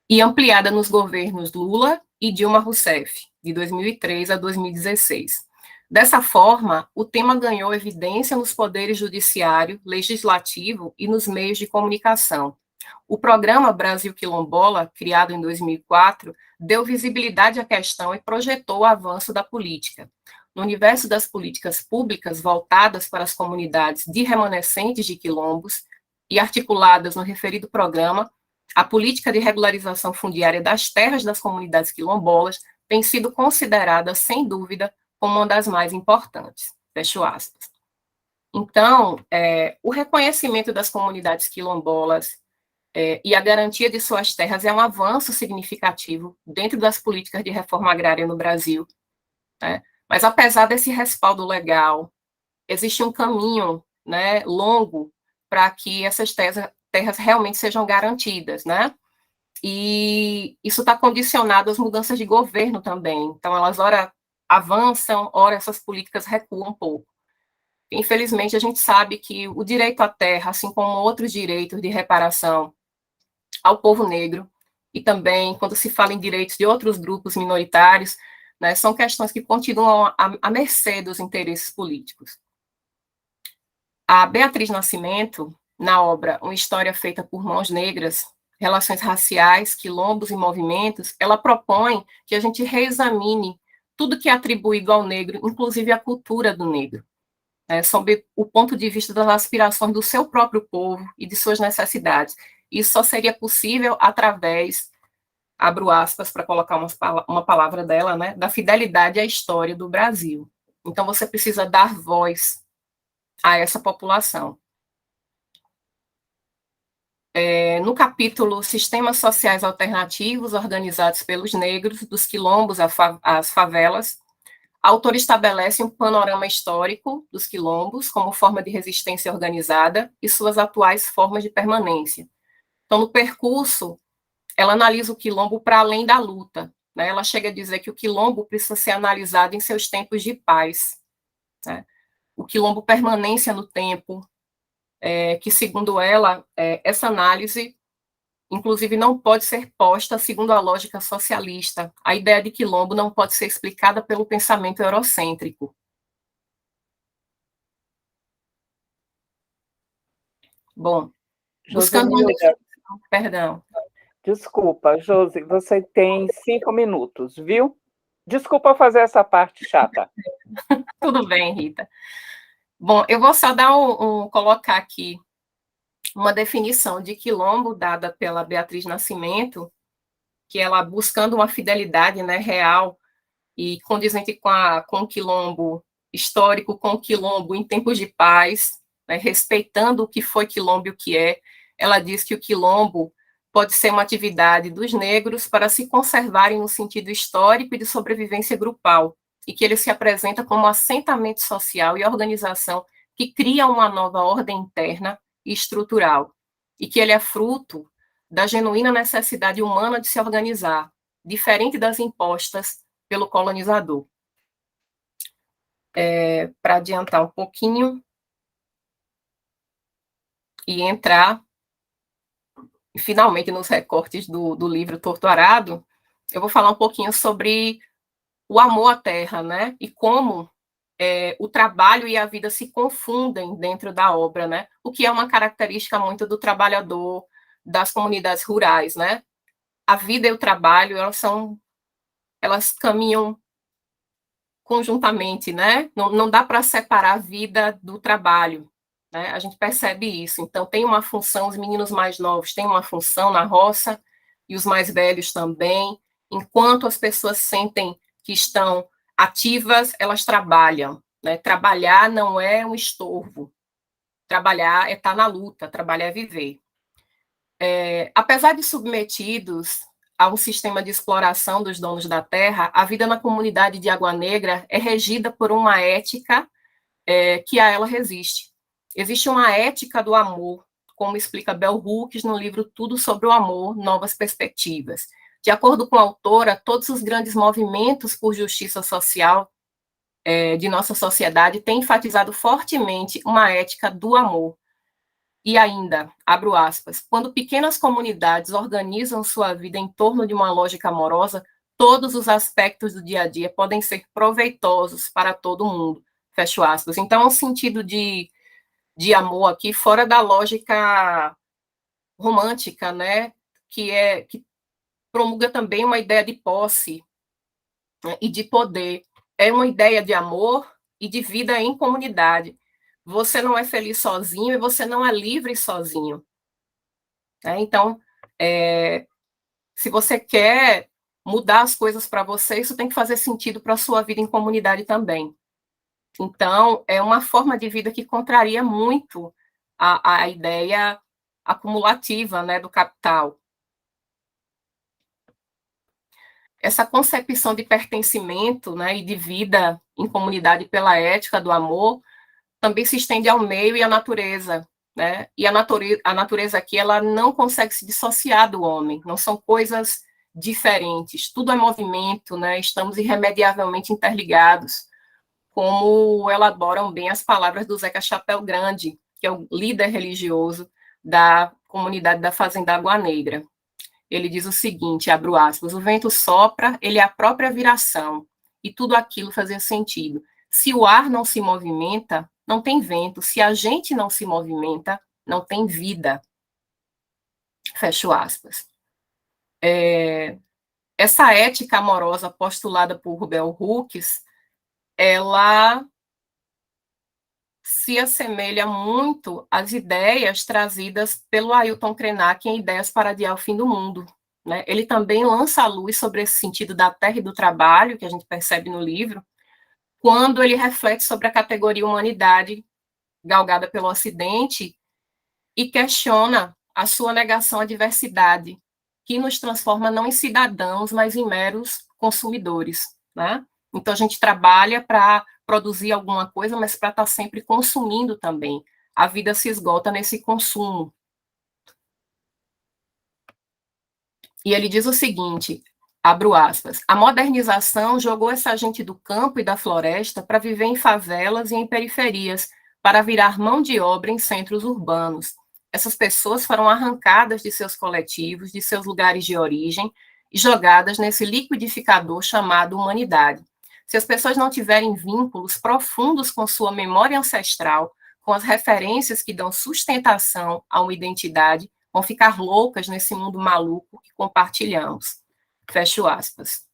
Speaker 3: e ampliada nos governos Lula e Dilma Rousseff, de 2003 a 2016. Dessa forma, o tema ganhou evidência nos poderes judiciário, legislativo e nos meios de comunicação. O programa Brasil Quilombola, criado em 2004, deu visibilidade à questão e projetou o avanço da política. No universo das políticas públicas voltadas para as comunidades de remanescentes de quilombos e articuladas no referido programa, a política de regularização fundiária das terras das comunidades quilombolas tem sido considerada, sem dúvida, como uma das mais importantes, fecho aspas. Então, o reconhecimento das comunidades quilombolas e a garantia de suas terras é um avanço significativo dentro das políticas de reforma agrária no Brasil, né? Mas, apesar desse respaldo legal, existe um caminho, né, longo para que essas terras realmente sejam garantidas, né? E isso está condicionado às mudanças de governo também. Então, elas, ora, avançam, ora essas políticas recuam um pouco. Infelizmente, a gente sabe que o direito à terra, assim como outros direitos de reparação ao povo negro, e também quando se fala em direitos de outros grupos minoritários, né, são questões que continuam à mercê dos interesses políticos. A Beatriz Nascimento, na obra Uma História Feita por Mãos Negras, Relações Raciais, Quilombos e Movimentos, ela propõe que a gente reexamine tudo que é atribuído ao negro, inclusive a cultura do negro, sob o ponto de vista das aspirações do seu próprio povo e de suas necessidades. Isso só seria possível através, abro aspas para colocar uma palavra dela, né, da fidelidade à história do Brasil. Então, você precisa dar voz a essa população. No capítulo Sistemas Sociais Alternativos Organizados pelos Negros, dos Quilombos às Favelas, a autora estabelece um panorama histórico dos quilombos como forma de resistência organizada e suas atuais formas de permanência. Então, no percurso, ela analisa o quilombo para além da luta, né? Ela chega a dizer que o quilombo precisa ser analisado em seus tempos de paz, né? O quilombo permanência no tempo, que, segundo ela, essa análise, inclusive, não pode ser posta segundo a lógica socialista. A ideia de quilombo não pode ser explicada pelo pensamento eurocêntrico. Bom, buscando... Perdão.
Speaker 1: Desculpa, Josi, você tem 5 minutos, viu? Desculpa fazer essa parte chata.
Speaker 3: Tudo bem, Rita. Bom, eu vou só dar colocar aqui uma definição de quilombo dada pela Beatriz Nascimento, que ela buscando uma fidelidade, né, real e condizente com o quilombo histórico, com o quilombo em tempos de paz, né, respeitando o que foi quilombo e o que é. Ela diz que o quilombo pode ser uma atividade dos negros para se conservarem no sentido histórico e de sobrevivência grupal, e que ele se apresenta como assentamento social e organização que cria uma nova ordem interna e estrutural, e que ele é fruto da genuína necessidade humana de se organizar, diferente das impostas pelo colonizador. Para adiantar um pouquinho e entrar, finalmente, nos recortes do livro Torturado, eu vou falar um pouquinho sobre o amor à terra, né? E como o trabalho e a vida se confundem dentro da obra, né? O que é uma característica muito do trabalhador das comunidades rurais, né? A vida e o trabalho, elas caminham conjuntamente, né? Não dá para separar a vida do trabalho, né? A gente percebe isso. Então, tem uma função, os meninos mais novos têm uma função na roça, e os mais velhos também. Enquanto as pessoas sentem que estão ativas, elas trabalham, né? Trabalhar não é um estorvo. Trabalhar é estar na luta, trabalhar é viver. Apesar de submetidos a um sistema de exploração dos donos da terra, a vida na comunidade de Água Negra é regida por uma ética que a ela resiste. Existe uma ética do amor, como explica Bell Hooks no livro Tudo sobre o Amor, Novas Perspectivas. De acordo com a autora, todos os grandes movimentos por justiça social de nossa sociedade têm enfatizado fortemente uma ética do amor. E ainda, abro aspas, quando pequenas comunidades organizam sua vida em torno de uma lógica amorosa, todos os aspectos do dia a dia podem ser proveitosos para todo mundo, fecho aspas. Então, é um sentido de amor aqui, fora da lógica romântica, né, que promulga também uma ideia de posse, né, e de poder. É uma ideia de amor e de vida em comunidade. Você não é feliz sozinho e você não é livre sozinho. Então, se você quer mudar as coisas para você, isso tem que fazer sentido para a sua vida em comunidade também. Então, é uma forma de vida que contraria muito a ideia acumulativa, né, do capital. Essa concepção de pertencimento, né, e de vida em comunidade pela ética do amor também se estende ao meio e à natureza, né? E a natureza aqui, ela não consegue se dissociar do homem, não são coisas diferentes, tudo é movimento, né? Estamos irremediavelmente interligados, como elaboram bem as palavras do Zeca Chapéu Grande, que é o líder religioso da comunidade da Fazenda Água Negra. Ele diz o seguinte, abro aspas, o vento sopra, ele é a própria viração, e tudo aquilo fazia sentido. Se o ar não se movimenta, não tem vento. Se a gente não se movimenta, não tem vida. Fecho aspas. Essa ética amorosa postulada por Bell Hooks, ela se assemelha muito às ideias trazidas pelo Ailton Krenak em Ideias para Adiar o Fim do Mundo. Né? Ele também lança a luz sobre esse sentido da terra e do trabalho, que a gente percebe no livro, quando ele reflete sobre a categoria humanidade galgada pelo Ocidente e questiona a sua negação à diversidade, que nos transforma não em cidadãos, mas em meros consumidores. Né? Então, a gente trabalha para produzir alguma coisa, mas para estar sempre consumindo também. A vida se esgota nesse consumo. E ele diz o seguinte, abro aspas, a modernização jogou essa gente do campo e da floresta para viver em favelas e em periferias, para virar mão de obra em centros urbanos. Essas pessoas foram arrancadas de seus coletivos, de seus lugares de origem, e jogadas nesse liquidificador chamado humanidade. Se as pessoas não tiverem vínculos profundos com sua memória ancestral, com as referências que dão sustentação a uma identidade, vão ficar loucas nesse mundo maluco que compartilhamos. Fecho aspas.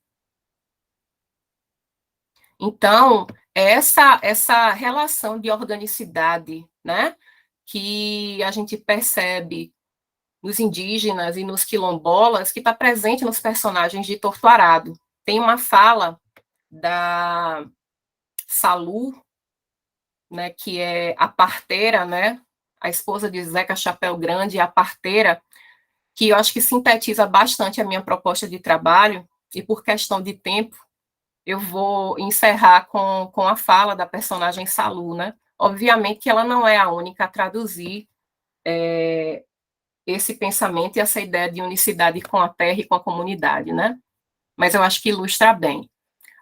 Speaker 3: Então, essa relação de organicidade, né, que a gente percebe nos indígenas e nos quilombolas, que está presente nos personagens de Torto Arado. Tem uma fala da Salu, né, que é a parteira, né, a esposa de Zeca Chapéu Grande, a parteira, que eu acho que sintetiza bastante a minha proposta de trabalho, e por questão de tempo, eu vou encerrar com a fala da personagem Salu, né? Obviamente que ela não é a única a traduzir esse pensamento e essa ideia de unicidade com a terra e com a comunidade, né? Mas eu acho que ilustra bem.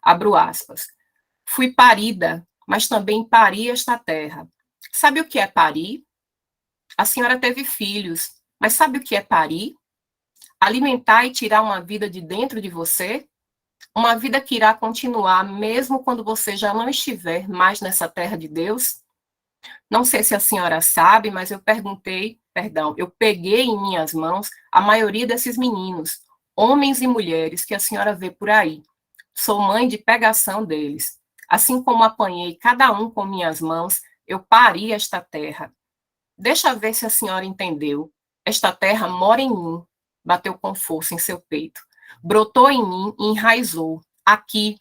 Speaker 3: Abro aspas. Fui parida, mas também pari esta terra. Sabe o que é parir? A senhora teve filhos, mas sabe o que é parir? Alimentar e tirar uma vida de dentro de você? Uma vida que irá continuar mesmo quando você já não estiver mais nessa terra de Deus? Não sei se a senhora sabe, mas eu peguei em minhas mãos a maioria desses meninos, homens e mulheres que a senhora vê por aí. Sou mãe de pegação deles. Assim como apanhei cada um com minhas mãos, eu pari esta terra. Deixa ver se a senhora entendeu. Esta terra mora em mim, bateu com força em seu peito. Brotou em mim e enraizou. Aqui,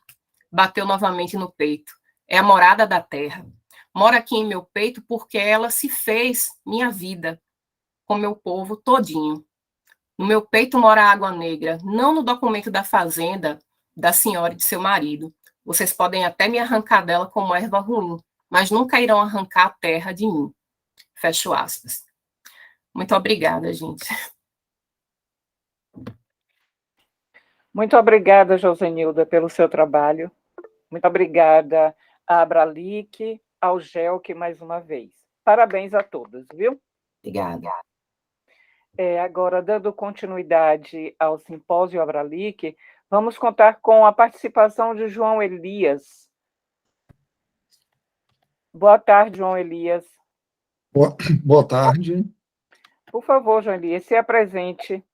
Speaker 3: bateu novamente no peito. É a morada da terra. Mora aqui em meu peito porque ela se fez minha vida, com meu povo todinho. No meu peito mora a água negra, não no documento da fazenda da senhora e de seu marido. Vocês podem até me arrancar dela como erva ruim, mas nunca irão arrancar a terra de mim. Fecho aspas. Muito obrigada, gente.
Speaker 1: Muito obrigada, Josenilda, pelo seu trabalho. Muito obrigada a Abralic, ao Gelk, mais uma vez. Parabéns a todos, viu?
Speaker 3: Obrigada.
Speaker 1: Agora, dando continuidade ao Simpósio Abralic, vamos contar com a participação de João Elias. Boa tarde, João Elias.
Speaker 4: Boa tarde.
Speaker 1: Por favor, João Elias, se apresente.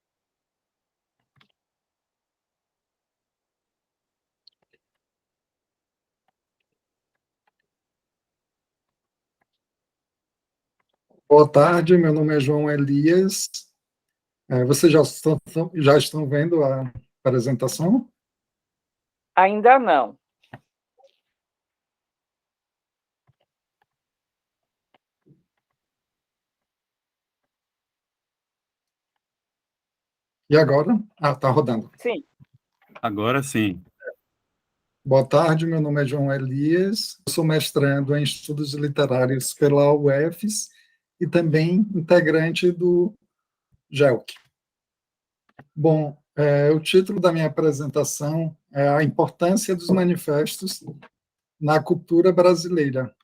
Speaker 4: Boa tarde, meu nome é João Elias. Vocês já estão vendo a apresentação?
Speaker 1: Ainda não.
Speaker 4: E agora? Está rodando.
Speaker 1: Sim.
Speaker 2: Agora sim.
Speaker 4: Boa tarde, meu nome é João Elias, eu sou mestrando em Estudos Literários pela UFES e também integrante do GELC. Bom, o título da minha apresentação é A Importância dos Manifestos na Cultura Brasileira,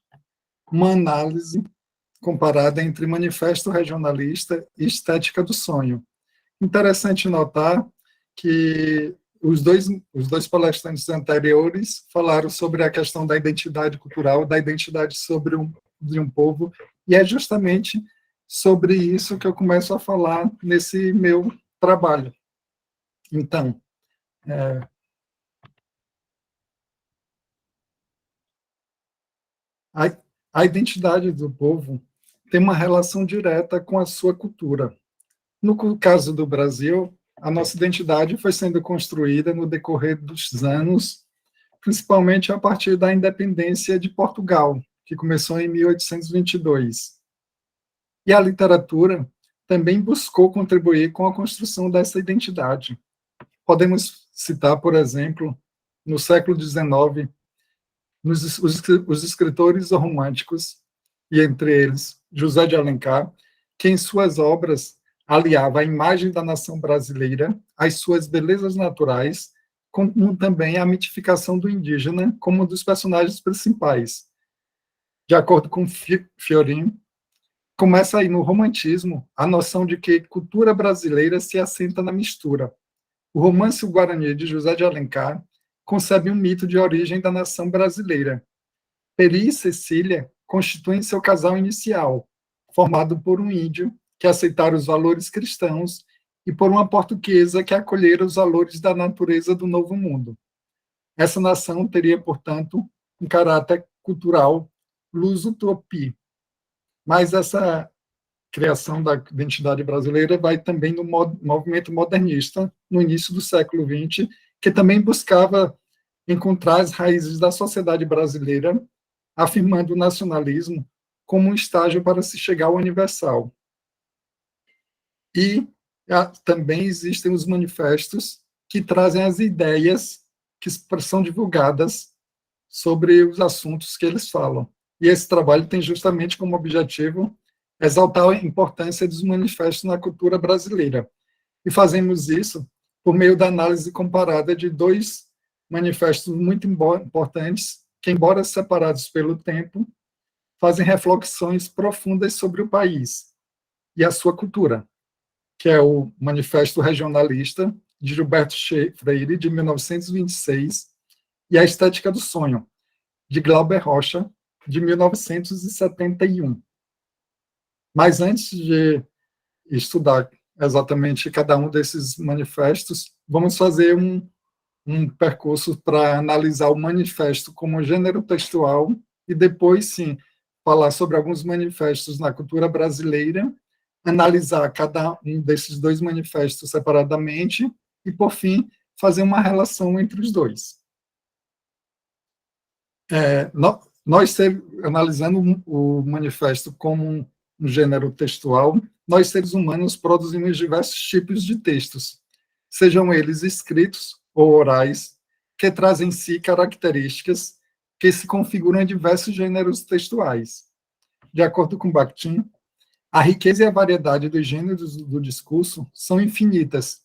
Speaker 4: uma análise comparada entre manifesto regionalista e estética do sonho. Interessante notar que os dois palestrantes anteriores falaram sobre a questão da identidade cultural, da identidade de um povo, e é justamente sobre isso que eu começo a falar nesse meu trabalho. Então, a identidade do povo tem uma relação direta com a sua cultura. No caso do Brasil, a nossa identidade foi sendo construída no decorrer dos anos, principalmente a partir da independência de Portugal, que começou em 1822. E a literatura também buscou contribuir com a construção dessa identidade. Podemos citar, por exemplo, no século XIX, os escritores românticos, e entre eles José de Alencar, que em suas obras aliava a imagem da nação brasileira às suas belezas naturais, como também a mitificação do indígena como um dos personagens principais. De acordo com Fiorin, começa aí no romantismo a noção de que cultura brasileira se assenta na mistura. O romance Guarani de José de Alencar concebe um mito de origem da nação brasileira. Peri e Cecília constituem seu casal inicial, formado por um índio que aceitara os valores cristãos e por uma portuguesa que acolhera os valores da natureza do Novo Mundo. Essa nação teria, portanto, um caráter cultural luso-tupi. Mas essa criação da identidade brasileira vai também no movimento modernista, no início do século XX, que também buscava encontrar as raízes da sociedade brasileira, afirmando o nacionalismo como um estágio para se chegar ao universal. E também existem os manifestos que trazem as ideias que são divulgadas sobre os assuntos que eles falam. E esse trabalho tem justamente como objetivo exaltar a importância dos manifestos na cultura brasileira. E fazemos isso por meio da análise comparada de dois manifestos muito importantes, que, embora separados pelo tempo, fazem reflexões profundas sobre o país e a sua cultura, que é o Manifesto Regionalista, de Gilberto Freire, de 1926, e A Estética do Sonho, de Glauber Rocha, de 1971. Mas antes de estudar exatamente cada um desses manifestos, vamos fazer um percurso para analisar o manifesto como gênero textual e depois, sim, falar sobre alguns manifestos na cultura brasileira, analisar cada um desses dois manifestos separadamente e, por fim, fazer uma relação entre os dois. Analisando o manifesto como um gênero textual, nós, seres humanos, produzimos diversos tipos de textos, sejam eles escritos ou orais, que trazem em si características que se configuram em diversos gêneros textuais. De acordo com Bakhtin, a riqueza e a variedade dos gêneros do discurso são infinitas,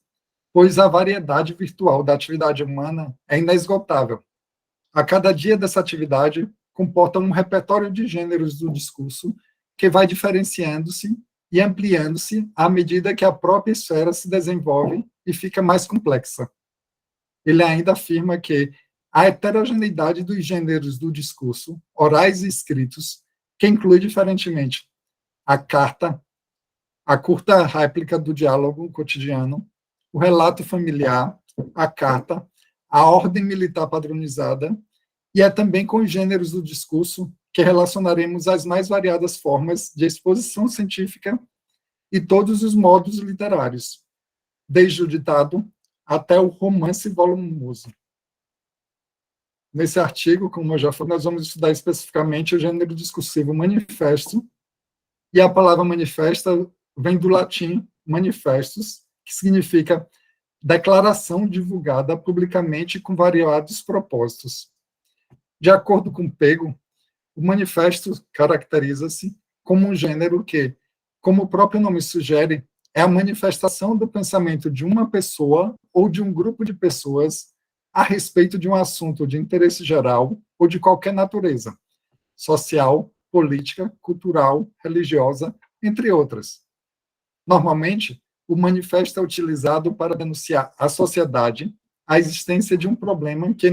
Speaker 4: pois a variedade virtual da atividade humana é inesgotável. A cada dia dessa atividade comporta um repertório de gêneros do discurso que vai diferenciando-se e ampliando-se à medida que a própria esfera se desenvolve e fica mais complexa. Ele ainda afirma que a heterogeneidade dos gêneros do discurso, orais e escritos, que inclui diferentemente a carta, a curta réplica do diálogo cotidiano, o relato familiar, a carta, a ordem militar padronizada, e é também com os gêneros do discurso que relacionaremos as mais variadas formas de exposição científica e todos os modos literários, desde o ditado até o romance volumoso. Nesse artigo, como eu já falei, nós vamos estudar especificamente o gênero discursivo manifesto, e a palavra manifesta vem do latim manifestus, que significa declaração divulgada publicamente com variados propósitos. De acordo com Pego, o manifesto caracteriza-se como um gênero que, como o próprio nome sugere, é a manifestação do pensamento de uma pessoa ou de um grupo de pessoas a respeito de um assunto de interesse geral ou de qualquer natureza, social, política, cultural, religiosa, entre outras. Normalmente, o manifesto é utilizado para denunciar à sociedade a existência de um problema que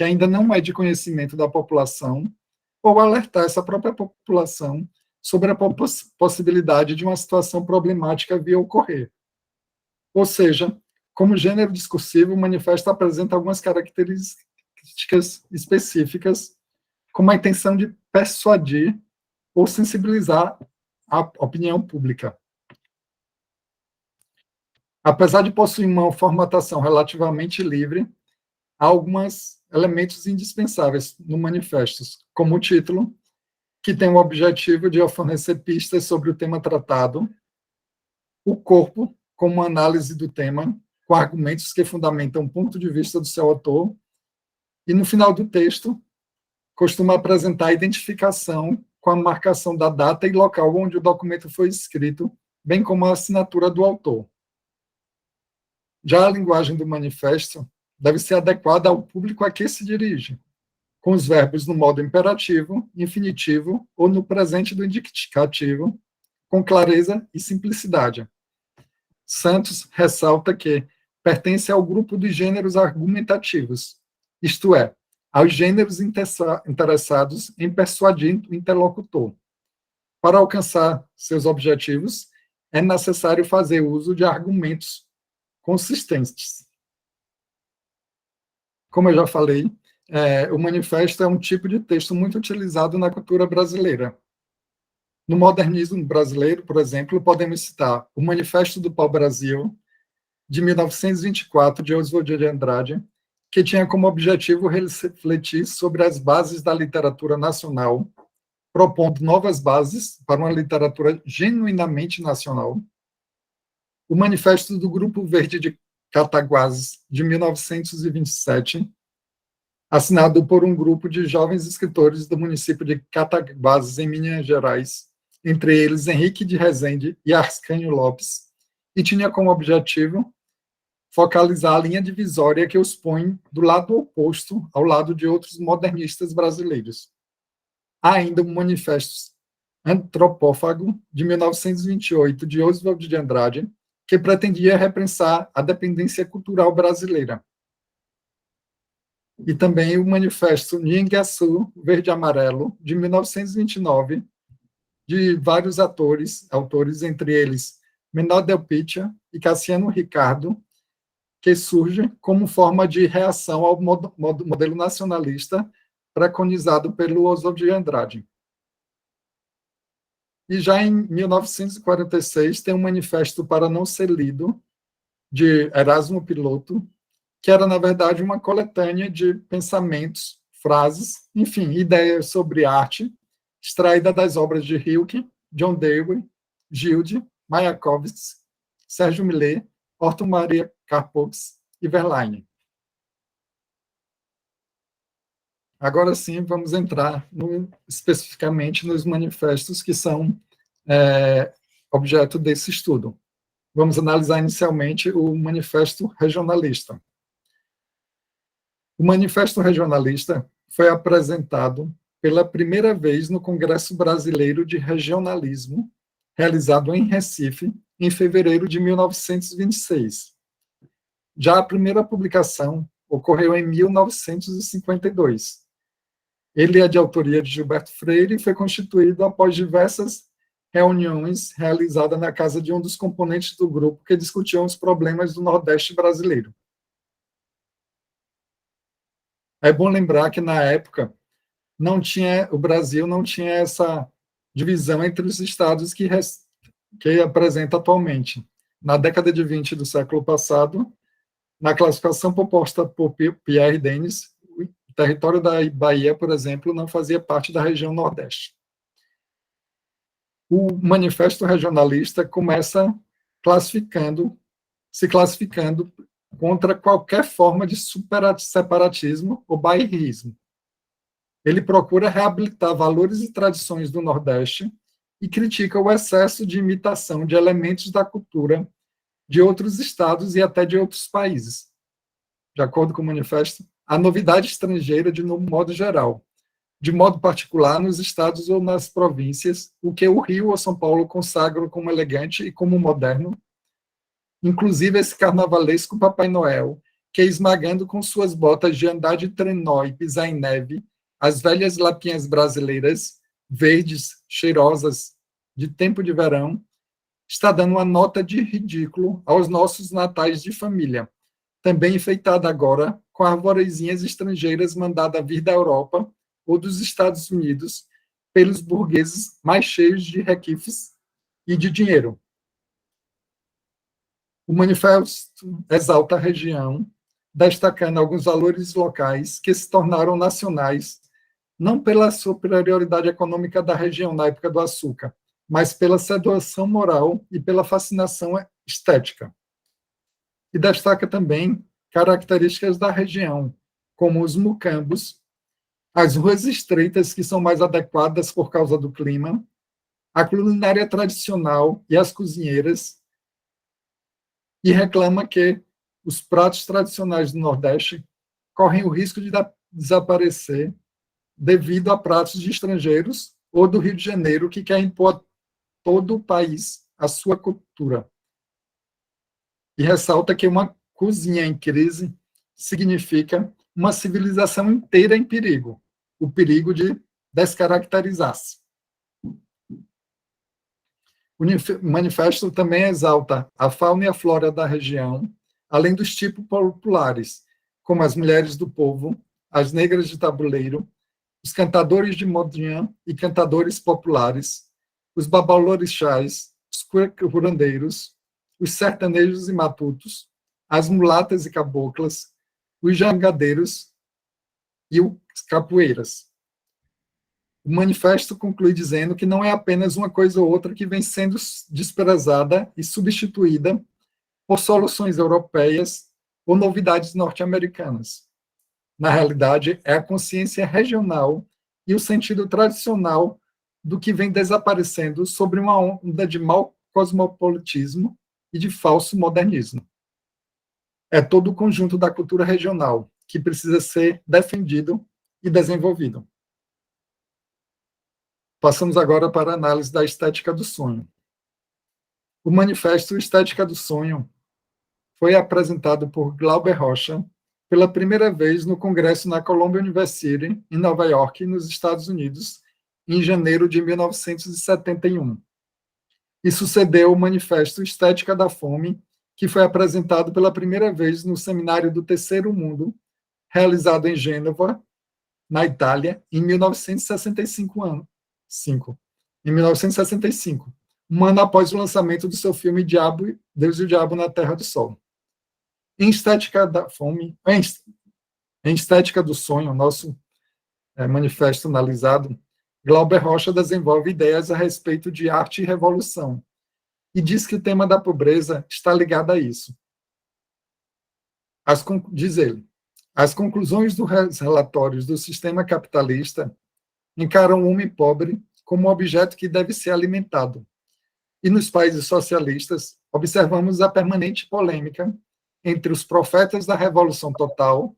Speaker 4: ainda não é de conhecimento da população, ou alertar essa própria população sobre a possibilidade de uma situação problemática vir a ocorrer. Ou seja, como gênero discursivo, o manifesto apresenta algumas características específicas, como a intenção de persuadir ou sensibilizar a opinião pública. Apesar de possuir uma formatação relativamente livre, há alguns elementos indispensáveis no manifesto, como o título, que tem o objetivo de fornecer pistas sobre o tema tratado, o corpo, como análise do tema, com argumentos que fundamentam o ponto de vista do seu autor, e no final do texto, costuma apresentar a identificação com a marcação da data e local onde o documento foi escrito, bem como a assinatura do autor. Já a linguagem do manifesto deve ser adequada ao público a que se dirige, com os verbos no modo imperativo, infinitivo ou no presente do indicativo, com clareza e simplicidade. Santos ressalta que pertence ao grupo dos gêneros argumentativos, isto é, aos gêneros interessados em persuadir o interlocutor. Para alcançar seus objetivos, é necessário fazer uso de argumentos consistentes. Como eu já falei, o manifesto é um tipo de texto muito utilizado na cultura brasileira. No modernismo brasileiro, por exemplo, podemos citar o Manifesto do Pau-Brasil, de 1924, de Oswald de Andrade, que tinha como objetivo refletir sobre as bases da literatura nacional, propondo novas bases para uma literatura genuinamente nacional. O Manifesto do Grupo Verde de Cataguases, de 1927, assinado por um grupo de jovens escritores do município de Cataguases, em Minas Gerais, entre eles Henrique de Rezende e Ascânio Lopes, e tinha como objetivo focalizar a linha divisória que os põe do lado oposto ao lado de outros modernistas brasileiros. Há ainda um Manifesto Antropófago, de 1928, de Oswald de Andrade, que pretendia repensar a dependência cultural brasileira. E também o Manifesto Nhangueçu Verde e Amarelo, de 1929, de vários autores, entre eles Menor Del Pitta e Cassiano Ricardo, que surge como forma de reação ao modelo nacionalista preconizado pelo Oswald de Andrade. E já em 1946 tem um Manifesto para Não Ser Lido, de Erasmo Piloto, que era, na verdade, uma coletânea de pensamentos, frases, enfim, ideias sobre arte, extraída das obras de Rilke, John Dewey, Gilde, Mayakovsky, Sérgio Millet, Horton Maria Carpox e Verlaine. Agora sim, vamos entrar especificamente nos manifestos que são objeto desse estudo. Vamos analisar inicialmente o Manifesto Regionalista. O Manifesto Regionalista foi apresentado pela primeira vez no Congresso Brasileiro de Regionalismo, realizado em Recife, em fevereiro de 1926. Já a primeira publicação ocorreu em 1952. Ele é de autoria de Gilberto Freire e foi constituído após diversas reuniões realizadas na casa de um dos componentes do grupo que discutiam os problemas do Nordeste brasileiro. É bom lembrar que, na época, o Brasil não tinha essa divisão entre os estados que apresenta atualmente. Na década de 20 do século passado, na classificação proposta por Pierre Denis, o território da Bahia, por exemplo, não fazia parte da região Nordeste. O Manifesto Regionalista começa se classificando contra qualquer forma de separatismo ou bairrismo. Ele procura reabilitar valores e tradições do Nordeste e critica o excesso de imitação de elementos da cultura de outros estados e até de outros países. De acordo com o manifesto, a novidade estrangeira de um modo geral, de modo particular nos estados ou nas províncias, o que o Rio ou São Paulo consagram como elegante e como moderno, inclusive esse carnavalesco Papai Noel, que esmagando com suas botas de andar de trenó e pisar em neve, as velhas lapinhas brasileiras, verdes, cheirosas, de tempo de verão, está dando uma nota de ridículo aos nossos natais de família, também enfeitada agora com arvorezinhas estrangeiras mandadas vir da Europa ou dos Estados Unidos pelos burgueses mais cheios de requifes e de dinheiro. O manifesto exalta a região, destacando alguns valores locais que se tornaram nacionais, não pela superioridade econômica da região na época do açúcar, mas pela sedução moral e pela fascinação estética. E destaca também características da região, como os mucambos, as ruas estreitas que são mais adequadas por causa do clima, a culinária tradicional e as cozinheiras, e reclama que os pratos tradicionais do Nordeste correm o risco de desaparecer devido a pratos de estrangeiros ou do Rio de Janeiro que quer impor a todo o país a sua cultura. E ressalta que uma cozinha em crise significa uma civilização inteira em perigo, o perigo de descaracterizar-se. O manifesto também exalta a fauna e a flora da região, além dos tipos populares, como as mulheres do povo, as negras de tabuleiro, os cantadores de modinha e cantadores populares, os babalorixás, os curandeiros, os sertanejos e matutos, as mulatas e caboclas, os jangadeiros e os capoeiras. O manifesto conclui dizendo que não é apenas uma coisa ou outra que vem sendo desprezada e substituída por soluções europeias ou novidades norte-americanas. Na realidade, é a consciência regional e o sentido tradicional do que vem desaparecendo sobre uma onda de mau cosmopolitismo e de falso modernismo. É todo o conjunto da cultura regional que precisa ser defendido e desenvolvido. Passamos agora para a análise da estética do sonho. O manifesto Estética do Sonho foi apresentado por Glauber Rocha pela primeira vez no Congresso na Columbia University, em Nova York, nos Estados Unidos, em janeiro de 1971. E sucedeu o manifesto Estética da Fome, que foi apresentado pela primeira vez no Seminário do Terceiro Mundo, realizado em Gênova, na Itália, em 1965. Em 1965, um ano após o lançamento do seu filme Deus e o Diabo na Terra do Sol. Em Estética da Fome, em Estética do Sonho, nosso manifesto analisado, Glauber Rocha desenvolve ideias a respeito de arte e revolução, e diz que o tema da pobreza está ligado a isso. Diz ele, as conclusões dos relatórios do sistema capitalista encaram o homem pobre como um objeto que deve ser alimentado. E nos países socialistas, observamos a permanente polêmica entre os profetas da revolução total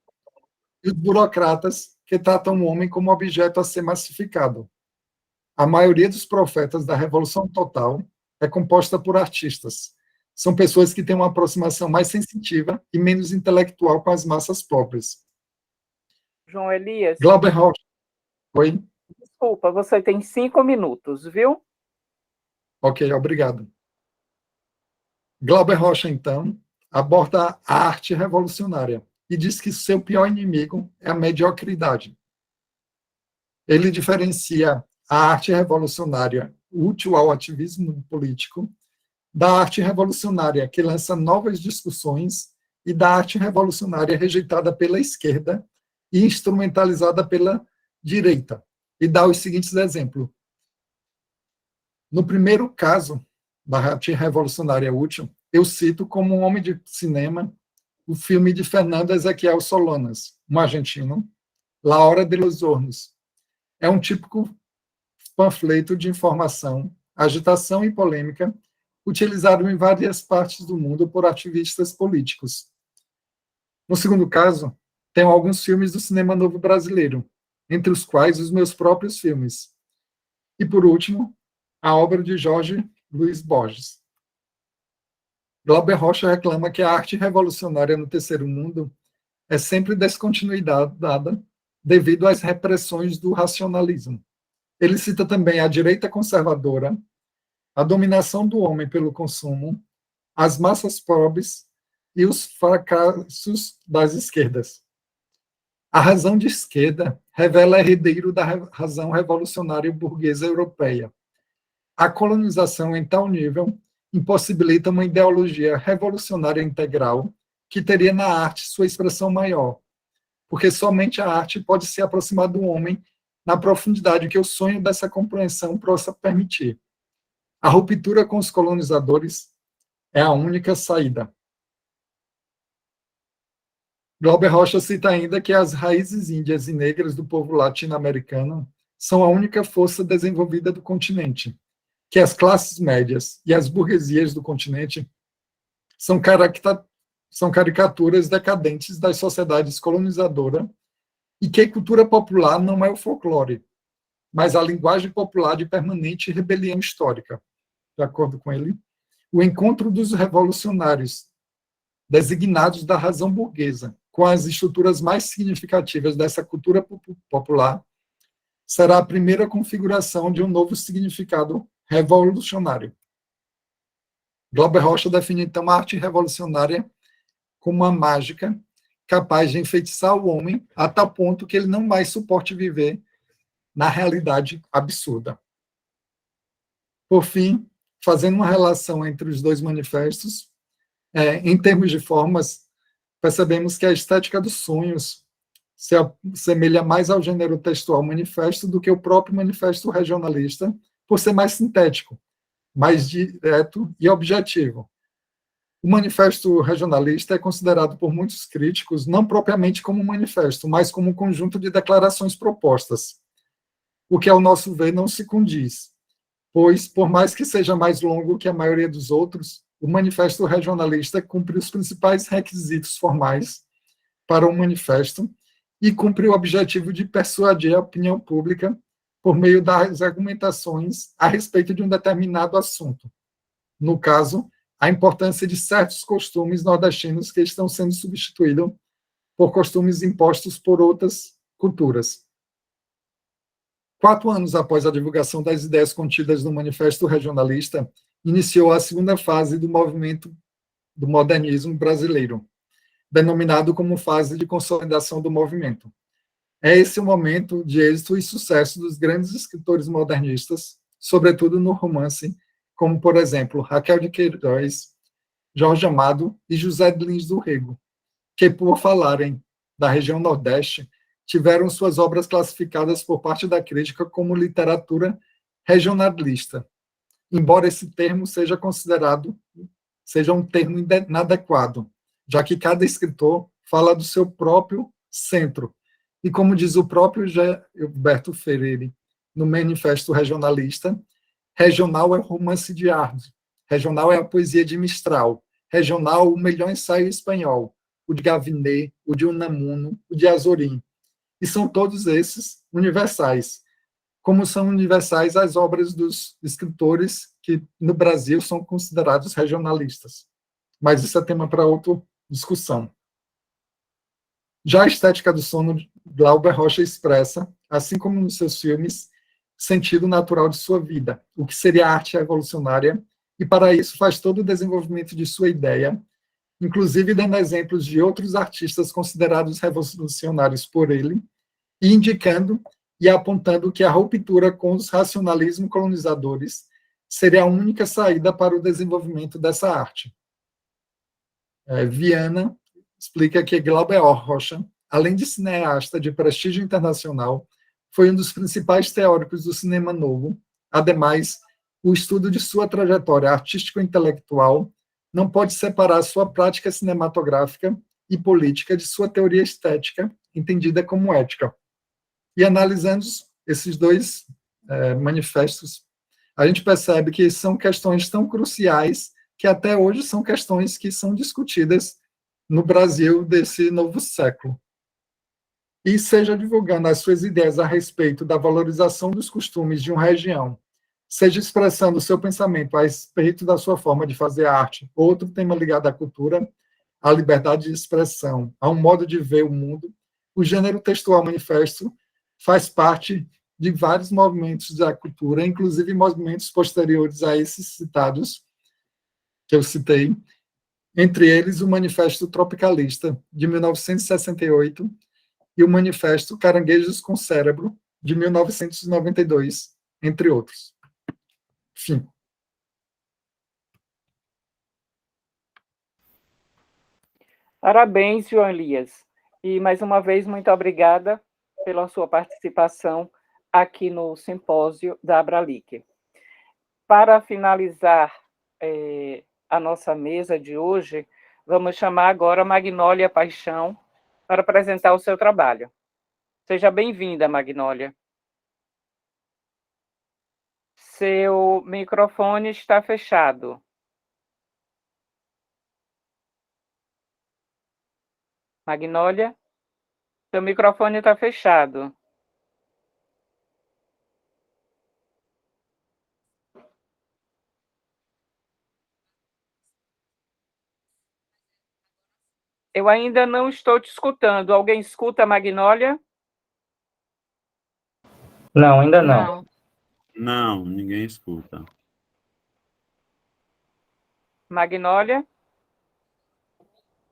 Speaker 4: e os burocratas que tratam o homem como objeto a ser massificado. A maioria dos profetas da revolução total é composta por artistas. São pessoas que têm uma aproximação mais sensitiva e menos intelectual com as massas pobres.
Speaker 1: João Elias.
Speaker 4: Glauber Rocha. Oi?
Speaker 1: Desculpa, você tem 5 minutos, viu?
Speaker 4: Ok, obrigado. Glauber Rocha, então, aborda a arte revolucionária e diz que seu pior inimigo é a mediocridade. Ele diferencia a arte revolucionária útil ao ativismo político da arte revolucionária que lança novas discussões e da arte revolucionária rejeitada pela esquerda e instrumentalizada pela direita. E dá os seguintes exemplos. No primeiro caso da arte revolucionária útil, eu cito como um homem de cinema o filme de Fernando Ezequiel Solanas, um argentino, La Hora de los Hornos. É um típico panfleto de informação, agitação e polêmica, utilizado em várias partes do mundo por ativistas políticos. No segundo caso, tenho alguns filmes do cinema novo brasileiro, entre os quais os meus próprios filmes. E, por último, a obra de Jorge Luiz Borges. Glauber Rocha reclama que a arte revolucionária no Terceiro Mundo é sempre descontinuada devido às repressões do racionalismo. Ele cita também a direita conservadora, a dominação do homem pelo consumo, as massas pobres e os fracassos das esquerdas. A razão de esquerda revela herdeiro da razão revolucionária burguesa europeia. A colonização em tal nível impossibilita uma ideologia revolucionária integral que teria na arte sua expressão maior, porque somente a arte pode se aproximar do homem na profundidade que o sonho dessa compreensão possa permitir. A ruptura com os colonizadores é a única saída. Glauber Rocha cita ainda que as raízes índias e negras do povo latino-americano são a única força desenvolvida do continente, que as classes médias e as burguesias do continente são caricaturas decadentes das sociedades colonizadoras e que a cultura popular não é o folclore, mas a linguagem popular de permanente rebelião histórica. De acordo com ele, o encontro dos revolucionários designados da razão burguesa com as estruturas mais significativas dessa cultura popular será a primeira configuração de um novo significado revolucionário. Glauber Rocha define, então, a arte revolucionária como uma mágica capaz de enfeitiçar o homem a tal ponto que ele não mais suporte viver na realidade absurda. Por fim, fazendo uma relação entre os dois manifestos, em termos de formas, percebemos que a estética dos sonhos se assemelha mais ao gênero textual manifesto do que o próprio manifesto regionalista, por ser mais sintético, mais direto e objetivo. O manifesto regionalista é considerado por muitos críticos não propriamente como um manifesto, mas como um conjunto de declarações propostas, o que, ao nosso ver, não se condiz, pois, por mais que seja mais longo que a maioria dos outros, o manifesto regionalista cumpre os principais requisitos formais para um manifesto e cumpre o objetivo de persuadir a opinião pública por meio das argumentações a respeito de um determinado assunto. No caso, a importância de certos costumes nordestinos que estão sendo substituídos por costumes impostos por outras culturas. 4 anos após a divulgação das ideias contidas no Manifesto Regionalista, iniciou a segunda fase do movimento do modernismo brasileiro, denominado como fase de consolidação do movimento. É esse o momento de êxito e sucesso dos grandes escritores modernistas, sobretudo no romance, como, por exemplo, Raquel de Queiroz, Jorge Amado e José de Lins do Rego, que, por falarem da região Nordeste, tiveram suas obras classificadas por parte da crítica como literatura regionalista, embora esse termo seja um termo inadequado, já que cada escritor fala do seu próprio centro. E como diz o próprio Gilberto Freire no Manifesto Regionalista, regional é o romance de Ardo, regional é a poesia de Mistral, regional o melhor ensaio espanhol, o de Gavinet, o de Unamuno, o de Azorín. E são todos esses universais, como são universais as obras dos escritores que no Brasil são considerados regionalistas. Mas isso é tema para outra discussão. Já a estética do sono, Glauber Rocha expressa, assim como nos seus filmes, sentido natural de sua vida, o que seria a arte revolucionária, e para isso faz todo o desenvolvimento de sua ideia, inclusive dando exemplos de outros artistas considerados revolucionários por ele, e indicando e apontando que a ruptura com os racionalismos colonizadores seria a única saída para o desenvolvimento dessa arte. Viana explica que Glauber Rocha, além de cineasta de prestígio internacional, foi um dos principais teóricos do cinema novo. Ademais, o estudo de sua trajetória artístico-intelectual não pode separar sua prática cinematográfica e política de sua teoria estética, entendida como ética. E analisando esses dois manifestos, a gente percebe que são questões tão cruciais que até hoje são questões que são discutidas no Brasil desse novo século. E seja divulgando as suas ideias a respeito da valorização dos costumes de uma região, seja expressando o seu pensamento a respeito da sua forma de fazer arte, outro tema ligado à cultura, à liberdade de expressão, a um modo de ver o mundo, o gênero textual manifesto faz parte de vários movimentos da cultura, inclusive movimentos posteriores a esses citados, que eu citei, entre eles o Manifesto Tropicalista, de 1968, e o Manifesto Caranguejos com Cérebro, de 1992, entre outros. Fim.
Speaker 1: Parabéns, João Elias. E, mais uma vez, muito obrigada pela sua participação aqui no simpósio da Abralic. Para finalizar a nossa mesa de hoje, vamos chamar agora a Magnólia Paixão para apresentar o seu trabalho. Seja bem-vinda, Magnólia. Seu microfone está fechado. Magnólia, seu microfone está fechado. Eu ainda não estou te escutando. Alguém escuta a Magnólia?
Speaker 5: Não, ainda não.
Speaker 2: Não, ninguém escuta.
Speaker 1: Magnólia?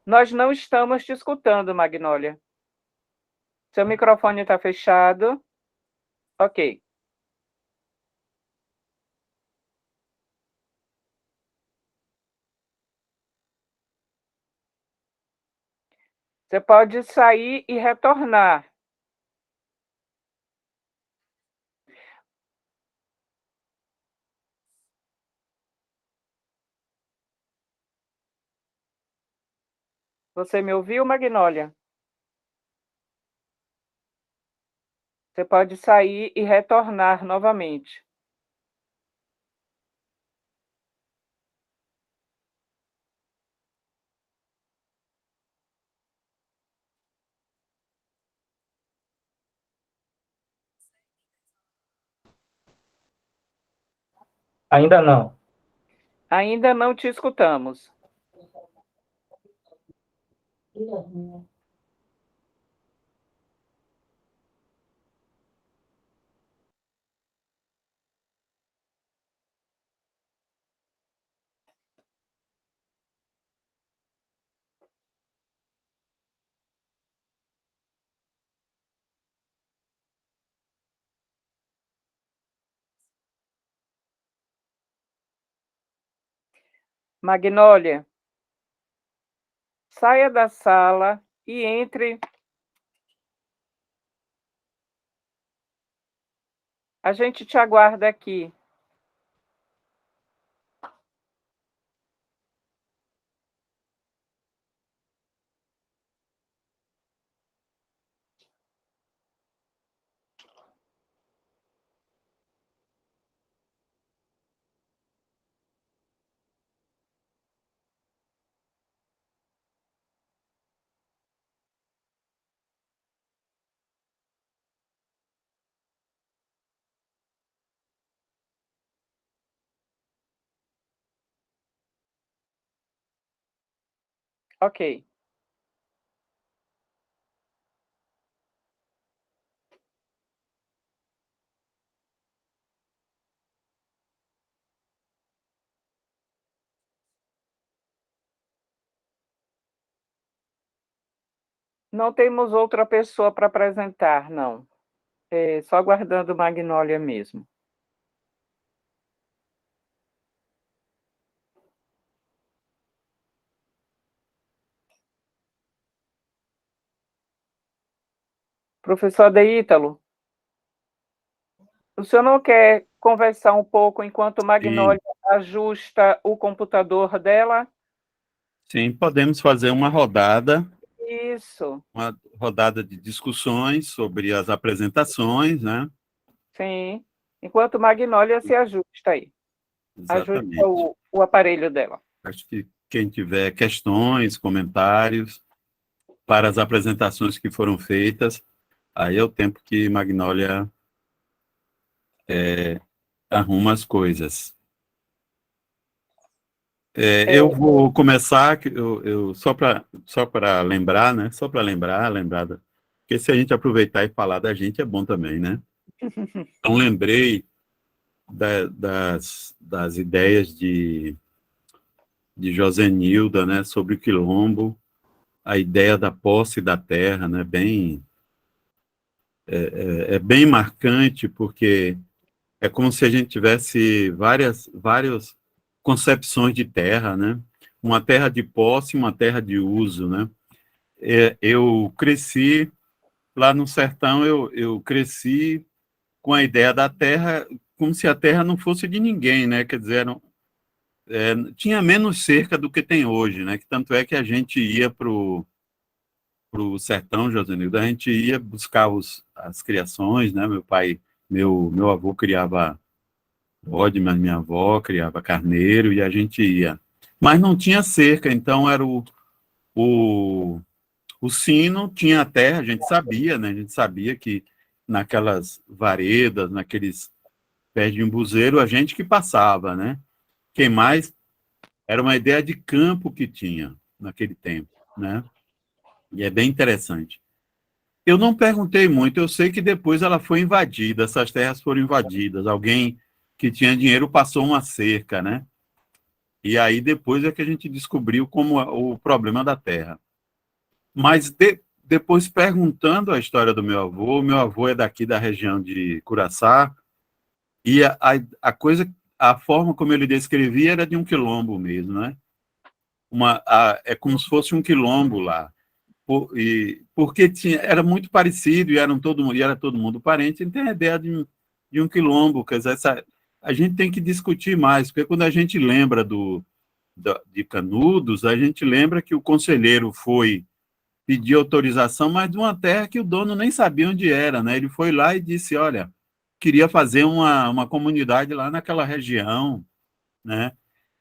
Speaker 1: Nós não estamos te escutando, Magnólia. Seu microfone está fechado. Ok. Você pode sair e retornar. Você me ouviu, Magnólia? Você pode sair e retornar novamente.
Speaker 5: Ainda não.
Speaker 1: Ainda não te escutamos. Magnólia, saia da sala e entre. A gente te aguarda aqui. Ok. Não temos outra pessoa para apresentar, não. Só aguardando Magnólia mesmo. Professor Deítalo, o senhor não quer conversar um pouco enquanto Magnólia ajusta o computador dela?
Speaker 2: Sim, podemos fazer
Speaker 1: Isso,
Speaker 2: uma rodada de discussões sobre as apresentações, né?
Speaker 1: sim. Enquanto Magnólia se ajusta aí. Ajusta
Speaker 2: Exatamente.
Speaker 1: o aparelho dela.
Speaker 2: Acho que quem tiver questões, comentários para as apresentações que foram feitas, aí é o tempo que Magnólia arruma as coisas. Eu vou começar, só para lembrar, né? Só para lembrar, porque se a gente aproveitar e falar da gente é bom também, né? Então lembrei das ideias de Josenilda, né? Sobre o quilombo, a ideia da posse da terra, né? É bem marcante porque é como se a gente tivesse várias concepções de terra, né? Uma terra de posse, uma terra de uso, né? Eu cresci lá no sertão, eu cresci com a ideia da terra como se a terra não fosse de ninguém, né? Quer dizer, tinha menos cerca do que tem hoje, né? Que tanto é que a gente ia para o sertão, Josenildo, a gente ia buscar as criações, né? Meu avô criava bode, mas minha avó criava carneiro e a gente ia. Mas não tinha cerca, então era o, o sino, tinha a terra, a gente sabia, né? A gente sabia que naquelas varedas, naqueles pés de umbuzeiro, a gente que passava, né? Quem mais? Era uma ideia de campo que tinha naquele tempo, né? E é bem interessante. Eu não perguntei muito, eu sei que depois ela foi invadida, essas terras foram invadidas, alguém que tinha dinheiro passou uma cerca, né? E aí depois é que a gente descobriu como o problema da terra. Mas depois, perguntando a história do meu avô é daqui da região de Curaçá, e a forma como ele descrevia era de um quilombo mesmo, né? É como se fosse um quilombo lá. Porque era muito parecido e era todo mundo parente, então tem a ideia de um quilombo. Quer dizer, a gente tem que discutir mais, porque quando a gente lembra de Canudos, a gente lembra que o conselheiro foi pedir autorização, mas de uma terra que o dono nem sabia onde era, né? Ele foi lá e disse, olha, queria fazer uma comunidade lá naquela região, né?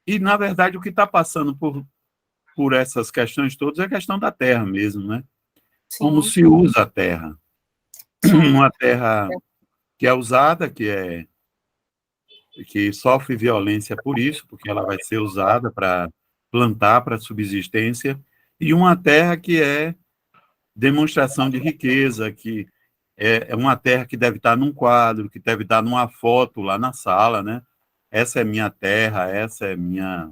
Speaker 2: E, na verdade, o que está passando por essas questões todas é a questão da terra mesmo, né?
Speaker 3: Sim.
Speaker 2: Como se usa a terra.
Speaker 3: Sim.
Speaker 2: Uma terra que é usada, que sofre violência por isso, porque ela vai ser usada para plantar, para subsistência, e uma terra que é demonstração de riqueza, que é uma terra que deve estar num quadro, que deve estar numa foto lá na sala, né? Essa é minha terra, essa é minha...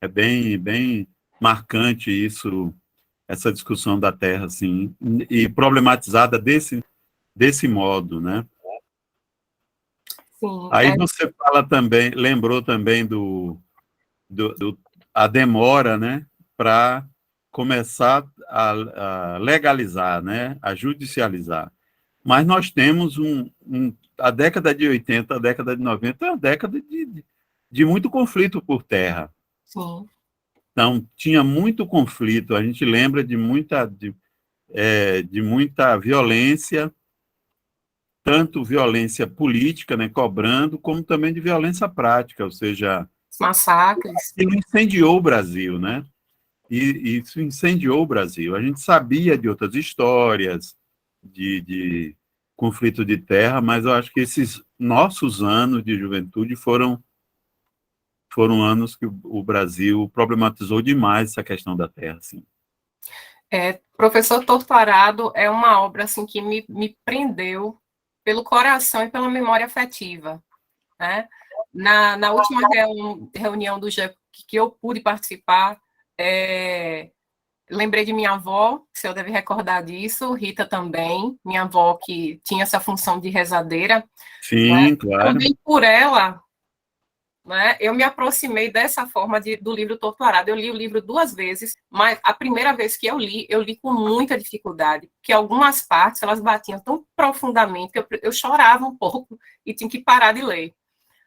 Speaker 2: É bem, bem marcante isso, essa discussão da terra, assim, e problematizada desse modo, né?
Speaker 3: Sim,
Speaker 2: Aí você fala também, lembrou também a demora, né, para começar a legalizar, né, a judicializar. Mas nós temos a década de 80, a década de 90 é uma década de muito conflito por terra.
Speaker 3: sim.
Speaker 2: Então, tinha muito conflito, a gente lembra de muita violência, tanto violência política, né, cobrando, como também de violência prática, ou seja,
Speaker 3: Massacres.
Speaker 2: aquilo incendiou o Brasil, né? E isso incendiou o Brasil. A gente sabia de outras histórias de conflito de terra, mas eu acho que esses nossos anos de juventude foram anos que o Brasil problematizou demais essa questão da terra, assim.
Speaker 3: Professor Torturado é uma obra assim, que me prendeu pelo coração e pela memória afetiva, né? Na última reunião do GEP que eu pude participar, lembrei de minha avó, o senhor deve recordar disso, Rita também, minha avó que tinha essa função de rezadeira.
Speaker 2: Sim,
Speaker 3: né?
Speaker 2: claro.
Speaker 3: Também por ela, né, eu me aproximei dessa forma do livro Torturado. Eu li o livro 2 vezes, mas a primeira vez que eu li com muita dificuldade, porque algumas partes elas batiam tão profundamente que eu chorava um pouco e tinha que parar de ler.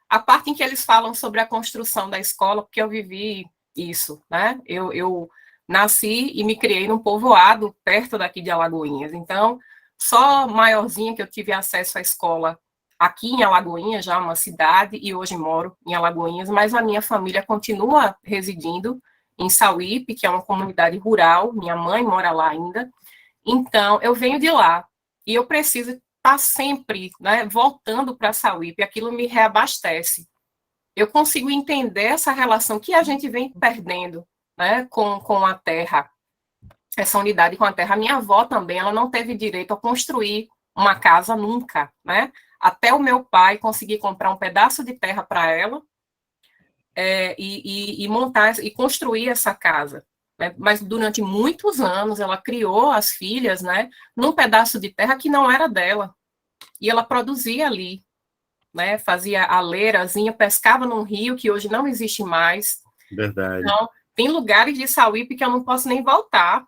Speaker 3: A parte em que eles falam sobre a construção da escola, porque eu vivi isso, né? Eu nasci e me criei num povoado perto daqui de Alagoinhas, então só maiorzinha que eu tive acesso à escola aqui em Alagoinhas, já uma cidade, e hoje moro em Alagoinhas, mas a minha família continua residindo em Sauípe, que é uma comunidade rural, minha mãe mora lá ainda, então eu venho de lá, e eu preciso estar sempre, né, voltando para Sauípe, aquilo me reabastece. Eu consigo entender essa relação que a gente vem perdendo, né, com a terra, essa unidade com a terra. A minha avó também, ela não teve direito a construir uma casa nunca, né? Até o meu pai conseguir comprar um pedaço de terra para ela e montar e construir essa casa. Né? Mas durante muitos anos ela criou as filhas, né, num pedaço de terra que não era dela. E ela produzia ali, né? Fazia a leirazinha, pescava num rio que hoje não existe mais.
Speaker 2: Verdade.
Speaker 3: Então, tem lugares de Sauípe que eu não posso nem voltar.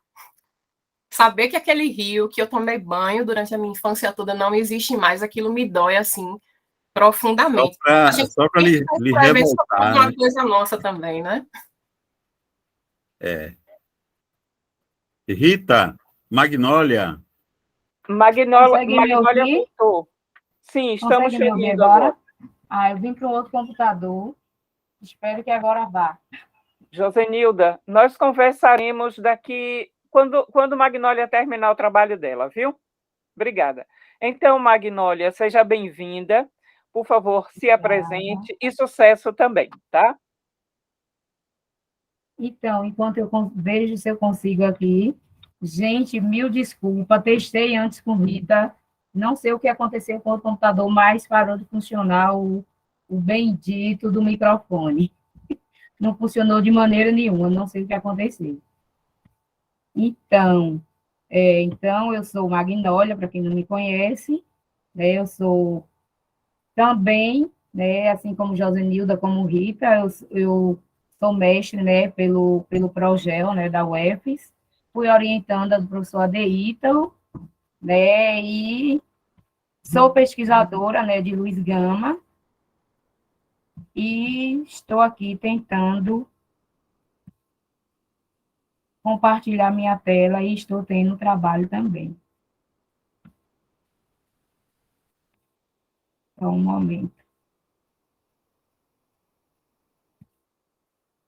Speaker 3: Saber que aquele rio que eu tomei banho durante a minha infância toda não existe mais, aquilo me dói, assim, profundamente.
Speaker 2: Só para lhe revoltar,
Speaker 3: uma
Speaker 2: né?
Speaker 3: coisa nossa também, né?
Speaker 2: Rita, Magnólia.
Speaker 1: Magnólia voltou. Sim, estamos chegando agora.
Speaker 5: Eu vim para um outro computador. Espero que agora vá.
Speaker 1: Josenilda, nós conversaremos daqui, quando Magnólia terminar o trabalho dela, viu? Obrigada. Então, Magnólia, seja bem-vinda. Por favor, se apresente e sucesso também, tá?
Speaker 5: Então, enquanto eu vejo se eu consigo aqui. Gente, mil desculpas. Testei antes com Rita. Não sei o que aconteceu com o computador, mas parou de funcionar o bendito do microfone. não funcionou de maneira nenhuma, não sei o que aconteceu. Então, eu sou Magnólia, para quem não me conhece, né, eu sou também, né, assim como Josenilda, como Rita, eu sou mestre, né, pelo Progel, né, da UFES, fui orientanda do professor Adeítalo, né, e sou pesquisadora, né, de Luiz Gama, e estou aqui tentando compartilhar minha tela e estou tendo trabalho também. Só um momento.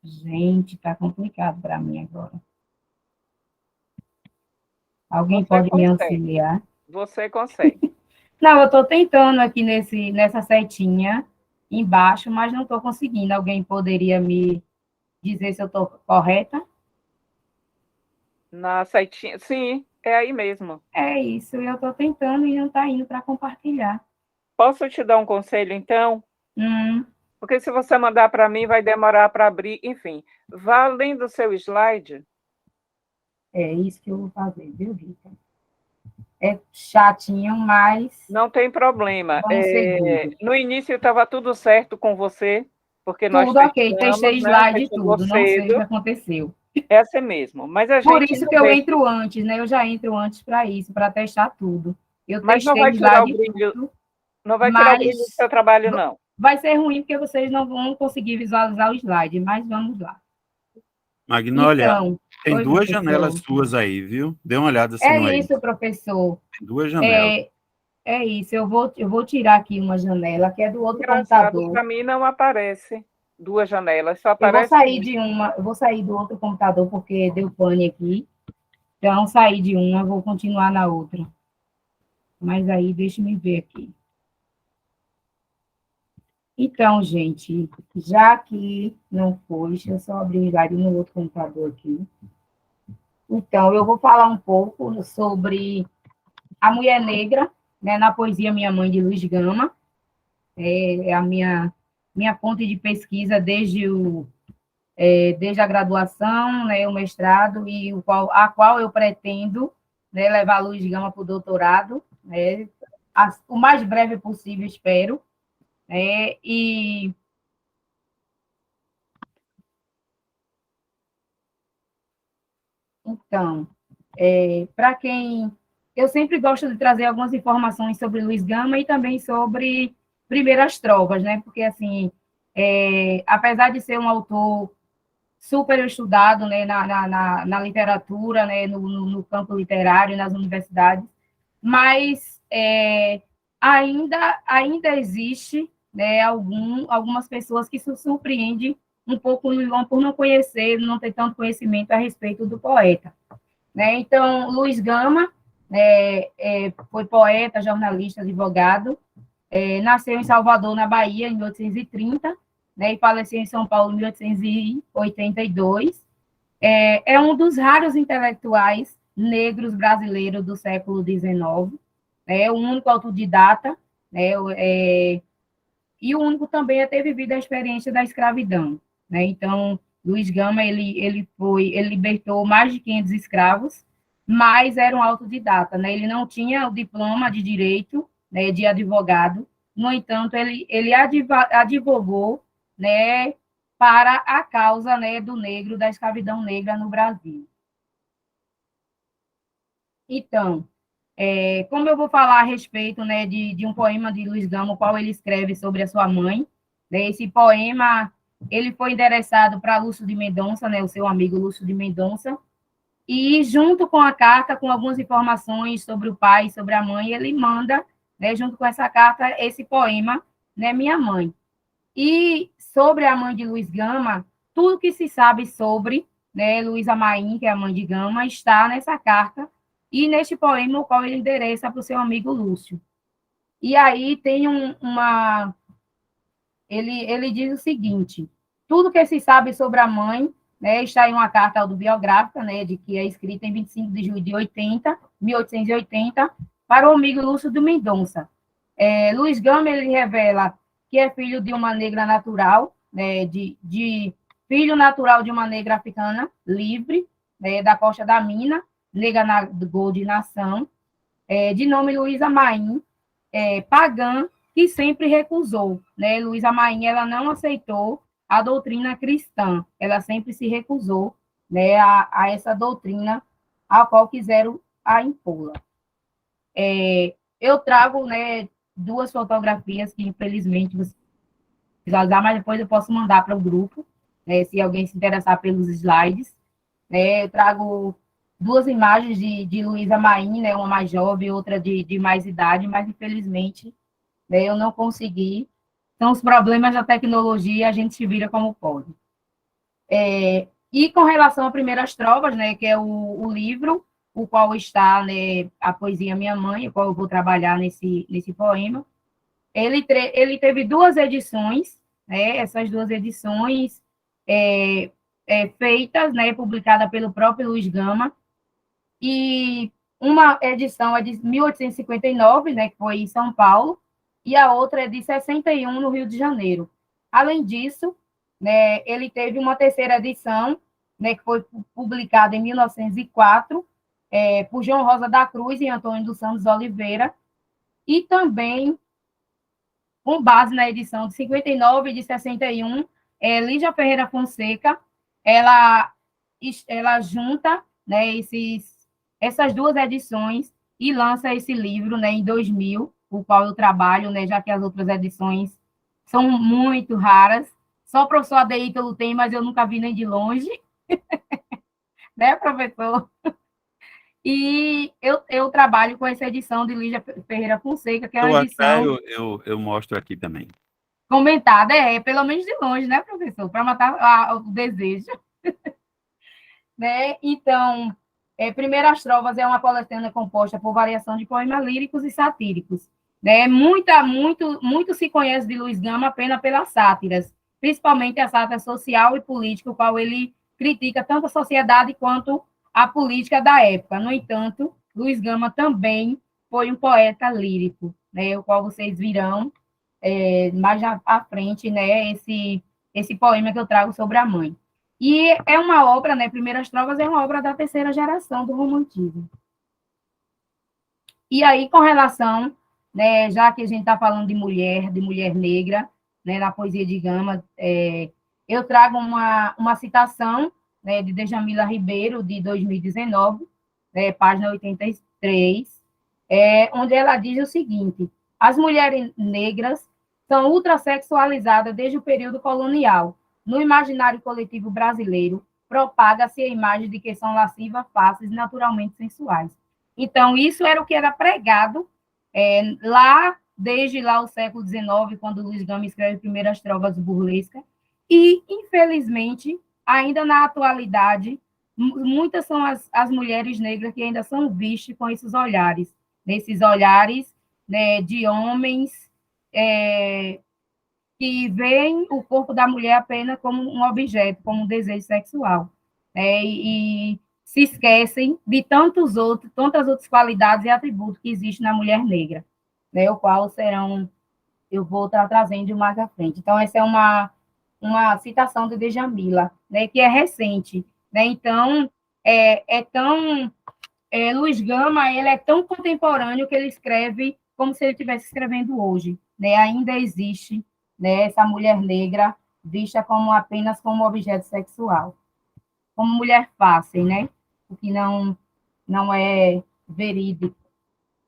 Speaker 5: Gente, está complicado para mim agora. Alguém pode me auxiliar?
Speaker 1: Você consegue.
Speaker 5: Não, eu estou tentando aqui nessa setinha embaixo, mas não estou conseguindo. Alguém poderia me dizer se eu estou correta?
Speaker 1: Na setinha, sim, é aí mesmo.
Speaker 5: É isso, eu estou tentando e não está indo para compartilhar.
Speaker 1: Posso te dar um conselho, então? Porque se você mandar para mim, vai demorar para abrir. Enfim, vá além do seu slide.
Speaker 5: É isso que eu vou fazer, viu, Rita? É chatinho, mas...
Speaker 1: Não tem problema.
Speaker 5: Vamos seguindo.
Speaker 1: No início estava tudo certo com você, porque nós
Speaker 5: Tudo ok,
Speaker 1: testamos,
Speaker 5: testei
Speaker 1: né?
Speaker 5: slide
Speaker 1: Você
Speaker 5: e
Speaker 1: chegou
Speaker 5: tudo, não sei o que
Speaker 1: cedo.
Speaker 5: aconteceu.
Speaker 1: É assim mesmo. Mas a
Speaker 5: Por
Speaker 1: gente
Speaker 5: isso
Speaker 1: não
Speaker 5: que eu
Speaker 1: vê,
Speaker 5: entro antes, né? Eu já entro antes para isso, para testar tudo. Eu
Speaker 1: mas não
Speaker 5: testei
Speaker 1: vai tirar o
Speaker 5: slide e
Speaker 1: brilho,
Speaker 5: tudo,
Speaker 1: não vai tirar o brilho do
Speaker 5: mas
Speaker 1: seu trabalho, não.
Speaker 5: vai ser ruim porque vocês não vão conseguir visualizar o slide, mas vamos lá.
Speaker 2: Magnólia,
Speaker 5: Então,
Speaker 2: tem
Speaker 5: oi,
Speaker 2: duas
Speaker 5: professor.
Speaker 2: janelas suas aí, viu? Dê uma olhada se
Speaker 5: É
Speaker 2: não é
Speaker 5: isso,
Speaker 2: isso.
Speaker 5: professor.
Speaker 2: Tem duas janelas.
Speaker 5: É isso, eu vou tirar aqui uma janela, que é do outro
Speaker 1: Engraçado,
Speaker 5: computador.
Speaker 1: para mim não aparece duas janelas, só
Speaker 5: Eu vou
Speaker 1: aparece
Speaker 5: sair
Speaker 1: uma.
Speaker 5: eu vou sair do outro computador porque deu pane aqui. Então, sair de uma, vou continuar na outra. Mas aí, deixa eu ver aqui. Então, gente, já que não foi, deixa eu só abrir o slide no outro computador aqui. Então, eu vou falar um pouco sobre a mulher negra, né, na poesia Minha Mãe, de Luiz Gama. É a minha fonte de pesquisa desde a graduação, né, o mestrado, e a qual eu pretendo, né, levar a Luiz Gama para o doutorado, né, o mais breve possível, espero. E então, para quem... Eu sempre gosto de trazer algumas informações sobre Luiz Gama e também sobre Primeiras Trovas, né? Porque, assim, apesar de ser um autor super estudado, né, na literatura, né, no campo literário, nas universidades, mas ainda existe, né, algumas pessoas que se surpreendem um pouco por não conhecer, não ter tanto conhecimento a respeito do poeta. Né? Então, Luiz Gama foi poeta, jornalista, advogado, nasceu em Salvador, na Bahia, em 1830, né, e faleceu em São Paulo em 1882. É um dos raros intelectuais negros brasileiros do século XIX, o único autodidata, né, e o único também a ter vivido a experiência da escravidão. Né? Então, Luiz Gama, ele libertou mais de 500 escravos, mas era um autodidata, né? Ele não tinha o diploma de direito, né, de advogado, no entanto, ele advogou, né, para a causa, né, do negro, da escravidão negra no Brasil. Então, como eu vou falar a respeito, né, de um poema de Luiz Gama, o qual ele escreve sobre a sua mãe, né, esse poema ele foi endereçado para Lúcio de Mendonça, né, o seu amigo Lúcio de Mendonça, e junto com a carta, com algumas informações sobre o pai e sobre a mãe, ele manda, né, junto com essa carta, esse poema, né, Minha Mãe. E sobre a mãe de Luiz Gama, tudo que se sabe sobre, né, Luísa Maim, que é a mãe de Gama, está nessa carta e neste poema, o qual ele endereça para o seu amigo Lúcio. E aí tem ele diz o seguinte: tudo que se sabe sobre a mãe, né, está em uma carta autobiográfica, né, que é escrita em 25 de julho de 1880, para o amigo Lúcio de Mendonça. Luiz Gama, ele revela que é filho de uma negra natural, né, de filho natural de uma negra africana livre, né, da Costa da Mina, negra de nação, de nome Luísa Maim, pagã, que sempre recusou. Né? Luísa Maim, ela não aceitou a doutrina cristã, ela sempre se recusou, né, a essa doutrina a qual quiseram a impô-la. Eu trago, né, 2 fotografias que, infelizmente, você visualizar, mas depois eu posso mandar para o grupo, né, se alguém se interessar pelos slides. Eu trago 2 imagens de Luísa Maim, né, uma mais jovem, outra de mais idade, mas, infelizmente, né, eu não consegui. São os problemas da tecnologia, a gente se vira como pode. E com relação a Primeiras Trovas, né, que é o livro, o qual está, né, a poesia Minha Mãe, o qual eu vou trabalhar nesse poema, ele teve 2 edições, né, essas 2 edições feitas, né, publicada pelo próprio Luiz Gama, e uma edição é de 1859, né, que foi em São Paulo, e a outra é de 61, no Rio de Janeiro. Além disso, né, ele teve uma 3ª edição, né, que foi publicada em 1904, por João Rosa da Cruz e Antônio dos Santos Oliveira, e também, com base na edição de 59 e de 61, Lígia Ferreira Fonseca, ela junta, né, essas 2 edições e lança esse livro, né, em 2000, o qual eu trabalho, né, já que as outras edições são muito raras. Só o professor Adeítalo tem, mas eu nunca vi nem de longe. Né, professor? E eu trabalho com essa edição de Lígia Ferreira Fonseca, que é uma edição...
Speaker 2: Eu mostro aqui também.
Speaker 5: Comentada, pelo menos de longe, né, professor? Para matar o desejo. Né? Então, Primeiras Trovas é uma coletânea composta por variação de poemas líricos e satíricos. Né? Muito se conhece de Luiz Gama apenas pelas sátiras, principalmente a sátira social e política, o qual ele critica tanto a sociedade quanto a política da época. No entanto, Luiz Gama também foi um poeta lírico, né? O qual vocês virão mais à frente, né? Esse poema que eu trago sobre a mãe. E é uma obra, né? Primeiras Trovas é uma obra da 3ª geração do romantismo. E aí, com relação, né, já que a gente está falando de mulher negra, né, na poesia de Gama, eu trago uma citação, né, de Djamila Ribeiro, de 2019, né, página 83, onde ela diz o seguinte: as mulheres negras são ultrassexualizadas desde o período colonial. No imaginário coletivo brasileiro, propaga-se a imagem de que são lascivas, fáceis e naturalmente sensuais. Então, isso era o que era pregado desde lá o século XIX, quando Luiz Gama escreve Primeiras Trovas burlescas, e, infelizmente, ainda na atualidade, muitas são as mulheres negras que ainda são vistas com esses olhares, né, de homens que veem o corpo da mulher apenas como um objeto, como um desejo sexual, e se esquecem de tantas outras qualidades e atributos que existem na mulher negra, né, o qual eu vou estar trazendo mais à frente. Então, essa é uma citação de Djamila, né, que é recente, né? Então, Luiz Gama, ele é tão contemporâneo que ele escreve como se ele estivesse escrevendo hoje, né? Ainda existe, né, essa mulher negra vista apenas como objeto sexual, como mulher fácil, né? O que não é verídico.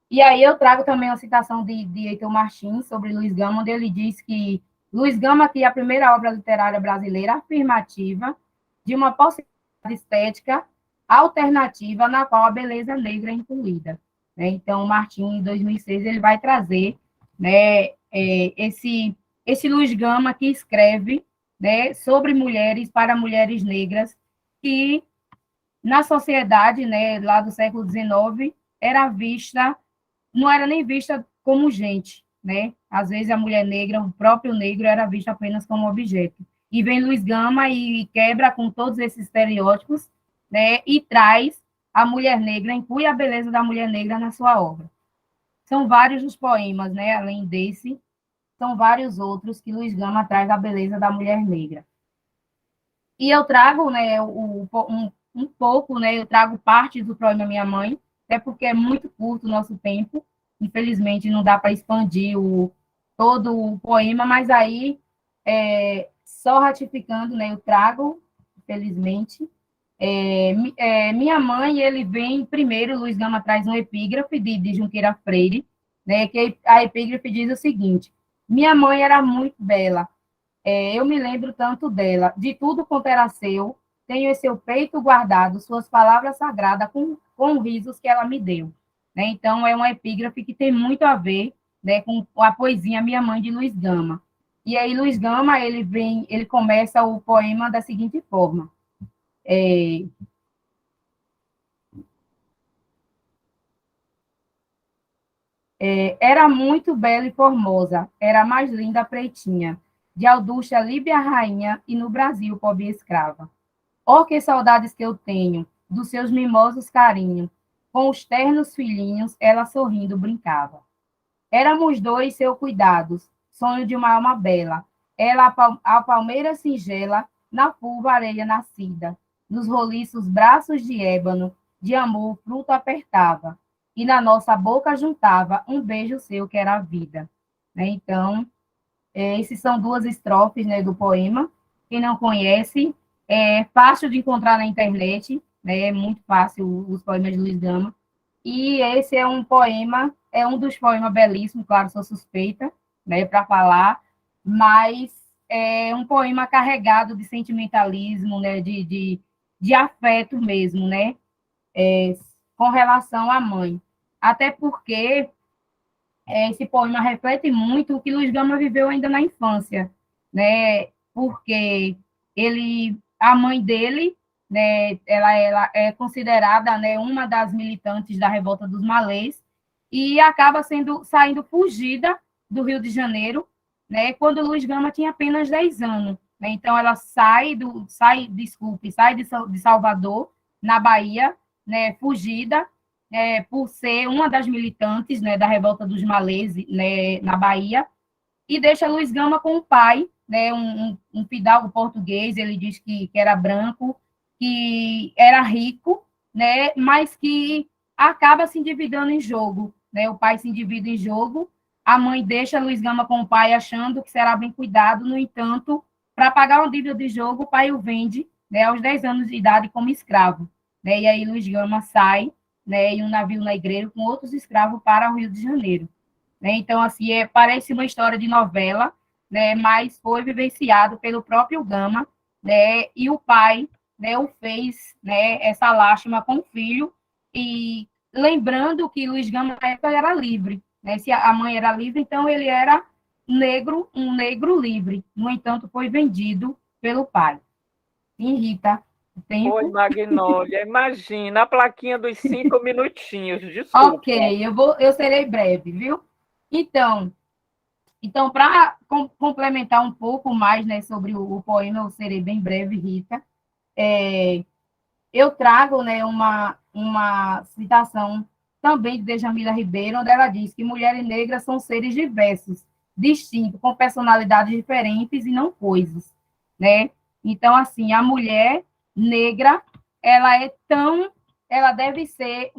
Speaker 5: E aí eu trago também uma citação de Heitor Martins sobre Luiz Gama, onde ele diz que Luiz Gama que é a primeira obra literária brasileira afirmativa de uma possibilidade estética alternativa na qual a beleza negra é incluída. Né? Então, Martins, em 2006, ele vai trazer, né, esse Luiz Gama que escreve, né, sobre mulheres para mulheres negras que, na sociedade, né, lá do século XIX, não era nem vista como gente, né? Às vezes a mulher negra, o próprio negro, era visto apenas como objeto. E vem Luiz Gama e quebra com todos esses estereótipos, né? E traz a mulher negra, inclui a beleza da mulher negra na sua obra. São vários os poemas, né? Além desse, são vários outros que Luiz Gama traz a beleza da mulher negra. E eu trago, né, um pouco, né, eu trago parte do poema Minha Mãe, até porque é muito curto o nosso tempo, infelizmente não dá para expandir todo o poema, mas aí, só ratificando, né, eu trago, infelizmente, Minha Mãe, ele vem primeiro, Luiz Gama traz um epígrafe de Junqueira Freire, né, que a epígrafe diz o seguinte: minha mãe era muito bela, eu me lembro tanto dela, de tudo quanto era seu, tenho em seu peito guardado suas palavras sagradas com risos que ela me deu. Né? Então, é uma epígrafe que tem muito a ver, né, com a poesia Minha Mãe, de Luiz Gama. E aí, Luiz Gama, ele começa o poema da seguinte forma. Era muito bela e formosa, era a mais linda pretinha, de Audusta Líbia rainha, e no Brasil pobre escrava. Oh, que saudades que eu tenho, dos seus mimosos carinhos, com os ternos filhinhos, ela sorrindo brincava. Éramos dois seus cuidados, sonho de uma alma bela, ela a palmeira singela, na fulva areia nascida, nos roliços braços de ébano, de amor fruto apertava, e na nossa boca juntava um beijo seu que era a vida. Né? Então, essas são duas estrofes, né, do poema. Quem não conhece, é fácil de encontrar na internet, né, é muito fácil os poemas de Luiz Gama. E esse é um poema, é um dos poemas belíssimos, claro, sou suspeita, né, para falar, mas é um poema carregado de sentimentalismo, né, de afeto mesmo, né, com relação à mãe. Até porque esse poema reflete muito o que Luiz Gama viveu ainda na infância, né? Porque a mãe dele, né, ela é considerada, né, uma das militantes da Revolta dos Malês e acaba saindo fugida do Rio de Janeiro, né, quando Luiz Gama tinha apenas 10 anos. Né? Então, ela sai de Salvador, na Bahia, né, fugida, por ser uma das militantes, né, da Revolta dos Malês, né, na Bahia, e deixa Luiz Gama com o pai, né, um fidalgo português. Ele diz que era branco, que era rico, né, mas que acaba se endividando em jogo. Né? O pai se endivida em jogo, a mãe deixa Luiz Gama com o pai achando que será bem cuidado, no entanto, para pagar uma dívida de jogo, o pai o vende, né, aos 10 anos de idade como escravo. Né? E aí Luiz Gama sai, né, em um navio negreiro com outros escravos para o Rio de Janeiro. Né? Então, assim, parece uma história de novela, né, mas foi vivenciado pelo próprio Gama, né, e o pai, né, o fez, né, essa lástima com o filho, e lembrando que Luiz Gama, na época, era livre. Né? Se a mãe era livre, então ele era negro, um negro livre. No entanto, foi vendido pelo pai. Sim, Rita. Tempo.
Speaker 1: Oi, Magnólia, imagina a plaquinha dos 5 minutinhos, desculpa.
Speaker 5: Ok, eu serei breve, viu? Então para complementar um pouco mais, né, sobre o poema, eu serei bem breve, Rita. Eu trago, né, uma citação também de Djamila Ribeiro, onde ela diz que mulheres negras são seres diversos, distintos, com personalidades diferentes e não coisas, né? Então, assim, a mulher negra, ela deve ser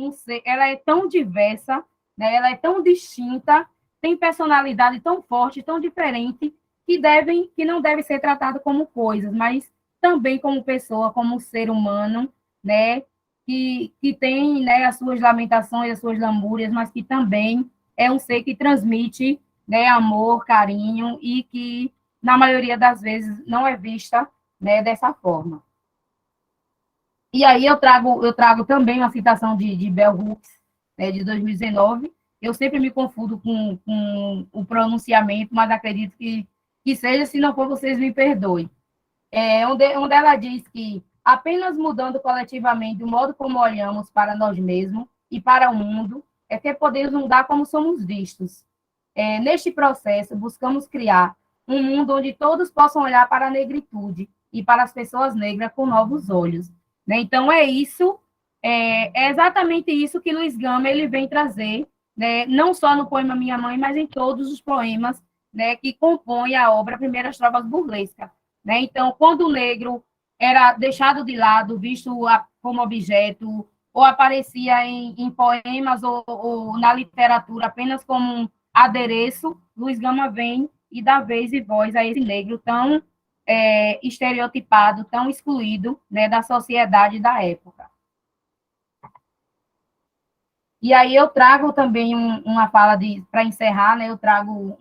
Speaker 5: ela é tão diversa, né? Ela é tão distinta, tem personalidade tão forte, tão diferente, que não deve ser tratada como coisas, mas também como pessoa, como ser humano, né? Que tem, né, as suas lamentações, as suas lamúrias, mas que também é um ser que transmite, né, amor, carinho, e que, na maioria das vezes, não é vista, né, dessa forma. E aí eu trago também uma citação de Bell Hooks, né, de 2019. Eu sempre me confundo com o pronunciamento, mas acredito que seja, se não for, vocês me perdoem. Onde ela diz que apenas mudando coletivamente o modo como olhamos para nós mesmos e para o mundo é que podemos mudar como somos vistos. Neste processo, buscamos criar um mundo onde todos possam olhar para a negritude e para as pessoas negras com novos olhos. Né? Então, é exatamente isso que Luiz Gama ele vem trazer, né? Não só no poema Minha Mãe, mas em todos os poemas, né, que compõem a obra Primeiras Trovas Burlescas. Né? Então, quando o negro era deixado de lado, visto como objeto, ou aparecia em poemas ou na literatura apenas como um adereço, Luiz Gama vem e dá vez e voz a esse negro tão estereotipado, tão excluído, né, da sociedade da época. E aí eu trago também uma fala para encerrar, né, eu trago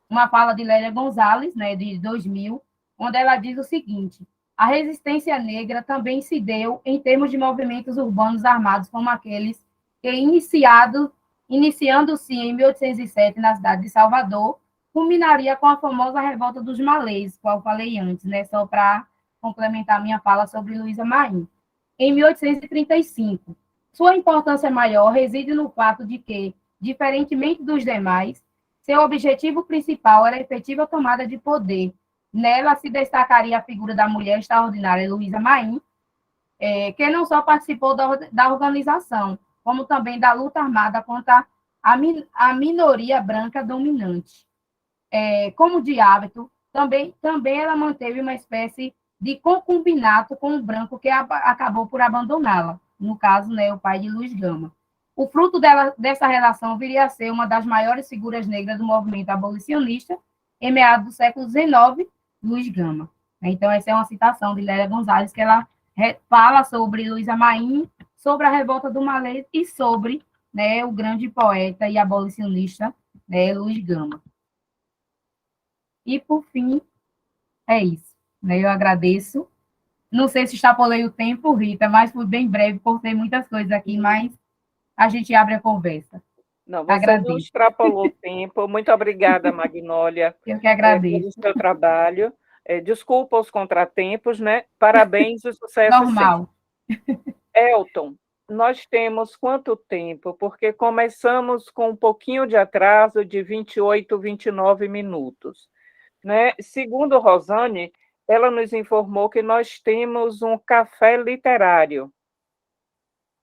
Speaker 5: uma fala de Lélia Gonzalez, né, de 2000, onde ela diz o seguinte: a resistência negra também se deu em termos de movimentos urbanos armados, como aqueles que, iniciando-se em 1807 na cidade de Salvador, culminaria com a famosa revolta dos malês, qual eu falei antes, né, só para complementar minha fala sobre Luísa Maim, em 1835. Sua importância maior reside no fato de que, diferentemente dos demais, seu objetivo principal era a efetiva tomada de poder. Nela se destacaria a figura da mulher extraordinária Luísa Maim, que não só participou da organização, como também da luta armada contra a minoria branca dominante. Como de hábito, também ela manteve uma espécie de concubinato com o branco que acabou por abandoná-la, no caso, né, o pai de Luiz Gama. O fruto dessa relação viria a ser uma das maiores figuras negras do movimento abolicionista, em meados do século XIX, Luiz Gama. Então, essa é uma citação de Lélia Gonzalez, que ela fala sobre Luísa Maim, sobre a revolta do Malês e sobre, né, o grande poeta e abolicionista, né, Luiz Gama. E, por fim, é isso. Né, eu agradeço. Não sei se extrapolei o tempo, Rita, mas fui bem breve, cortei muitas coisas aqui, mas a gente abre a conversa.
Speaker 1: Não, você
Speaker 5: agradeço.
Speaker 1: Não extrapolou o tempo. Muito obrigada, Magnólia,
Speaker 5: eu que agradeço.
Speaker 1: pelo seu trabalho. Desculpa os contratempos, né? Parabéns e sucesso
Speaker 5: Normal.
Speaker 1: sempre. Elton, nós temos quanto tempo? Porque começamos com um pouquinho de atraso de 28, 29 minutos. Né? Segundo Rosane, ela nos informou que nós temos um café literário.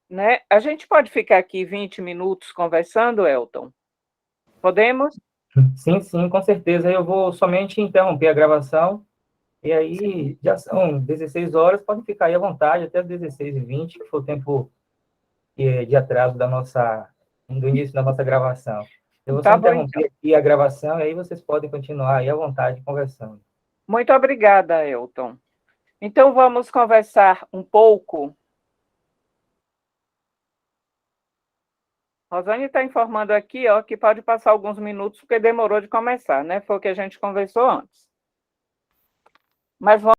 Speaker 1: Né? A gente pode ficar aqui 20 minutos conversando, Elton? Podemos?
Speaker 6: Sim, sim, com certeza. Eu vou somente interromper a gravação, e aí sim, já são 16 horas, podem ficar aí à vontade, até as 16h20, que foi o tempo de atraso do início da nossa gravação. Eu vou só interromper então aqui a gravação, e aí vocês podem continuar aí à vontade conversando.
Speaker 1: Muito obrigada, Elton. Então, vamos conversar um pouco. Rosane está informando aqui, ó, que pode passar alguns minutos, porque demorou de começar, né? Foi o que a gente conversou antes. Mas vamos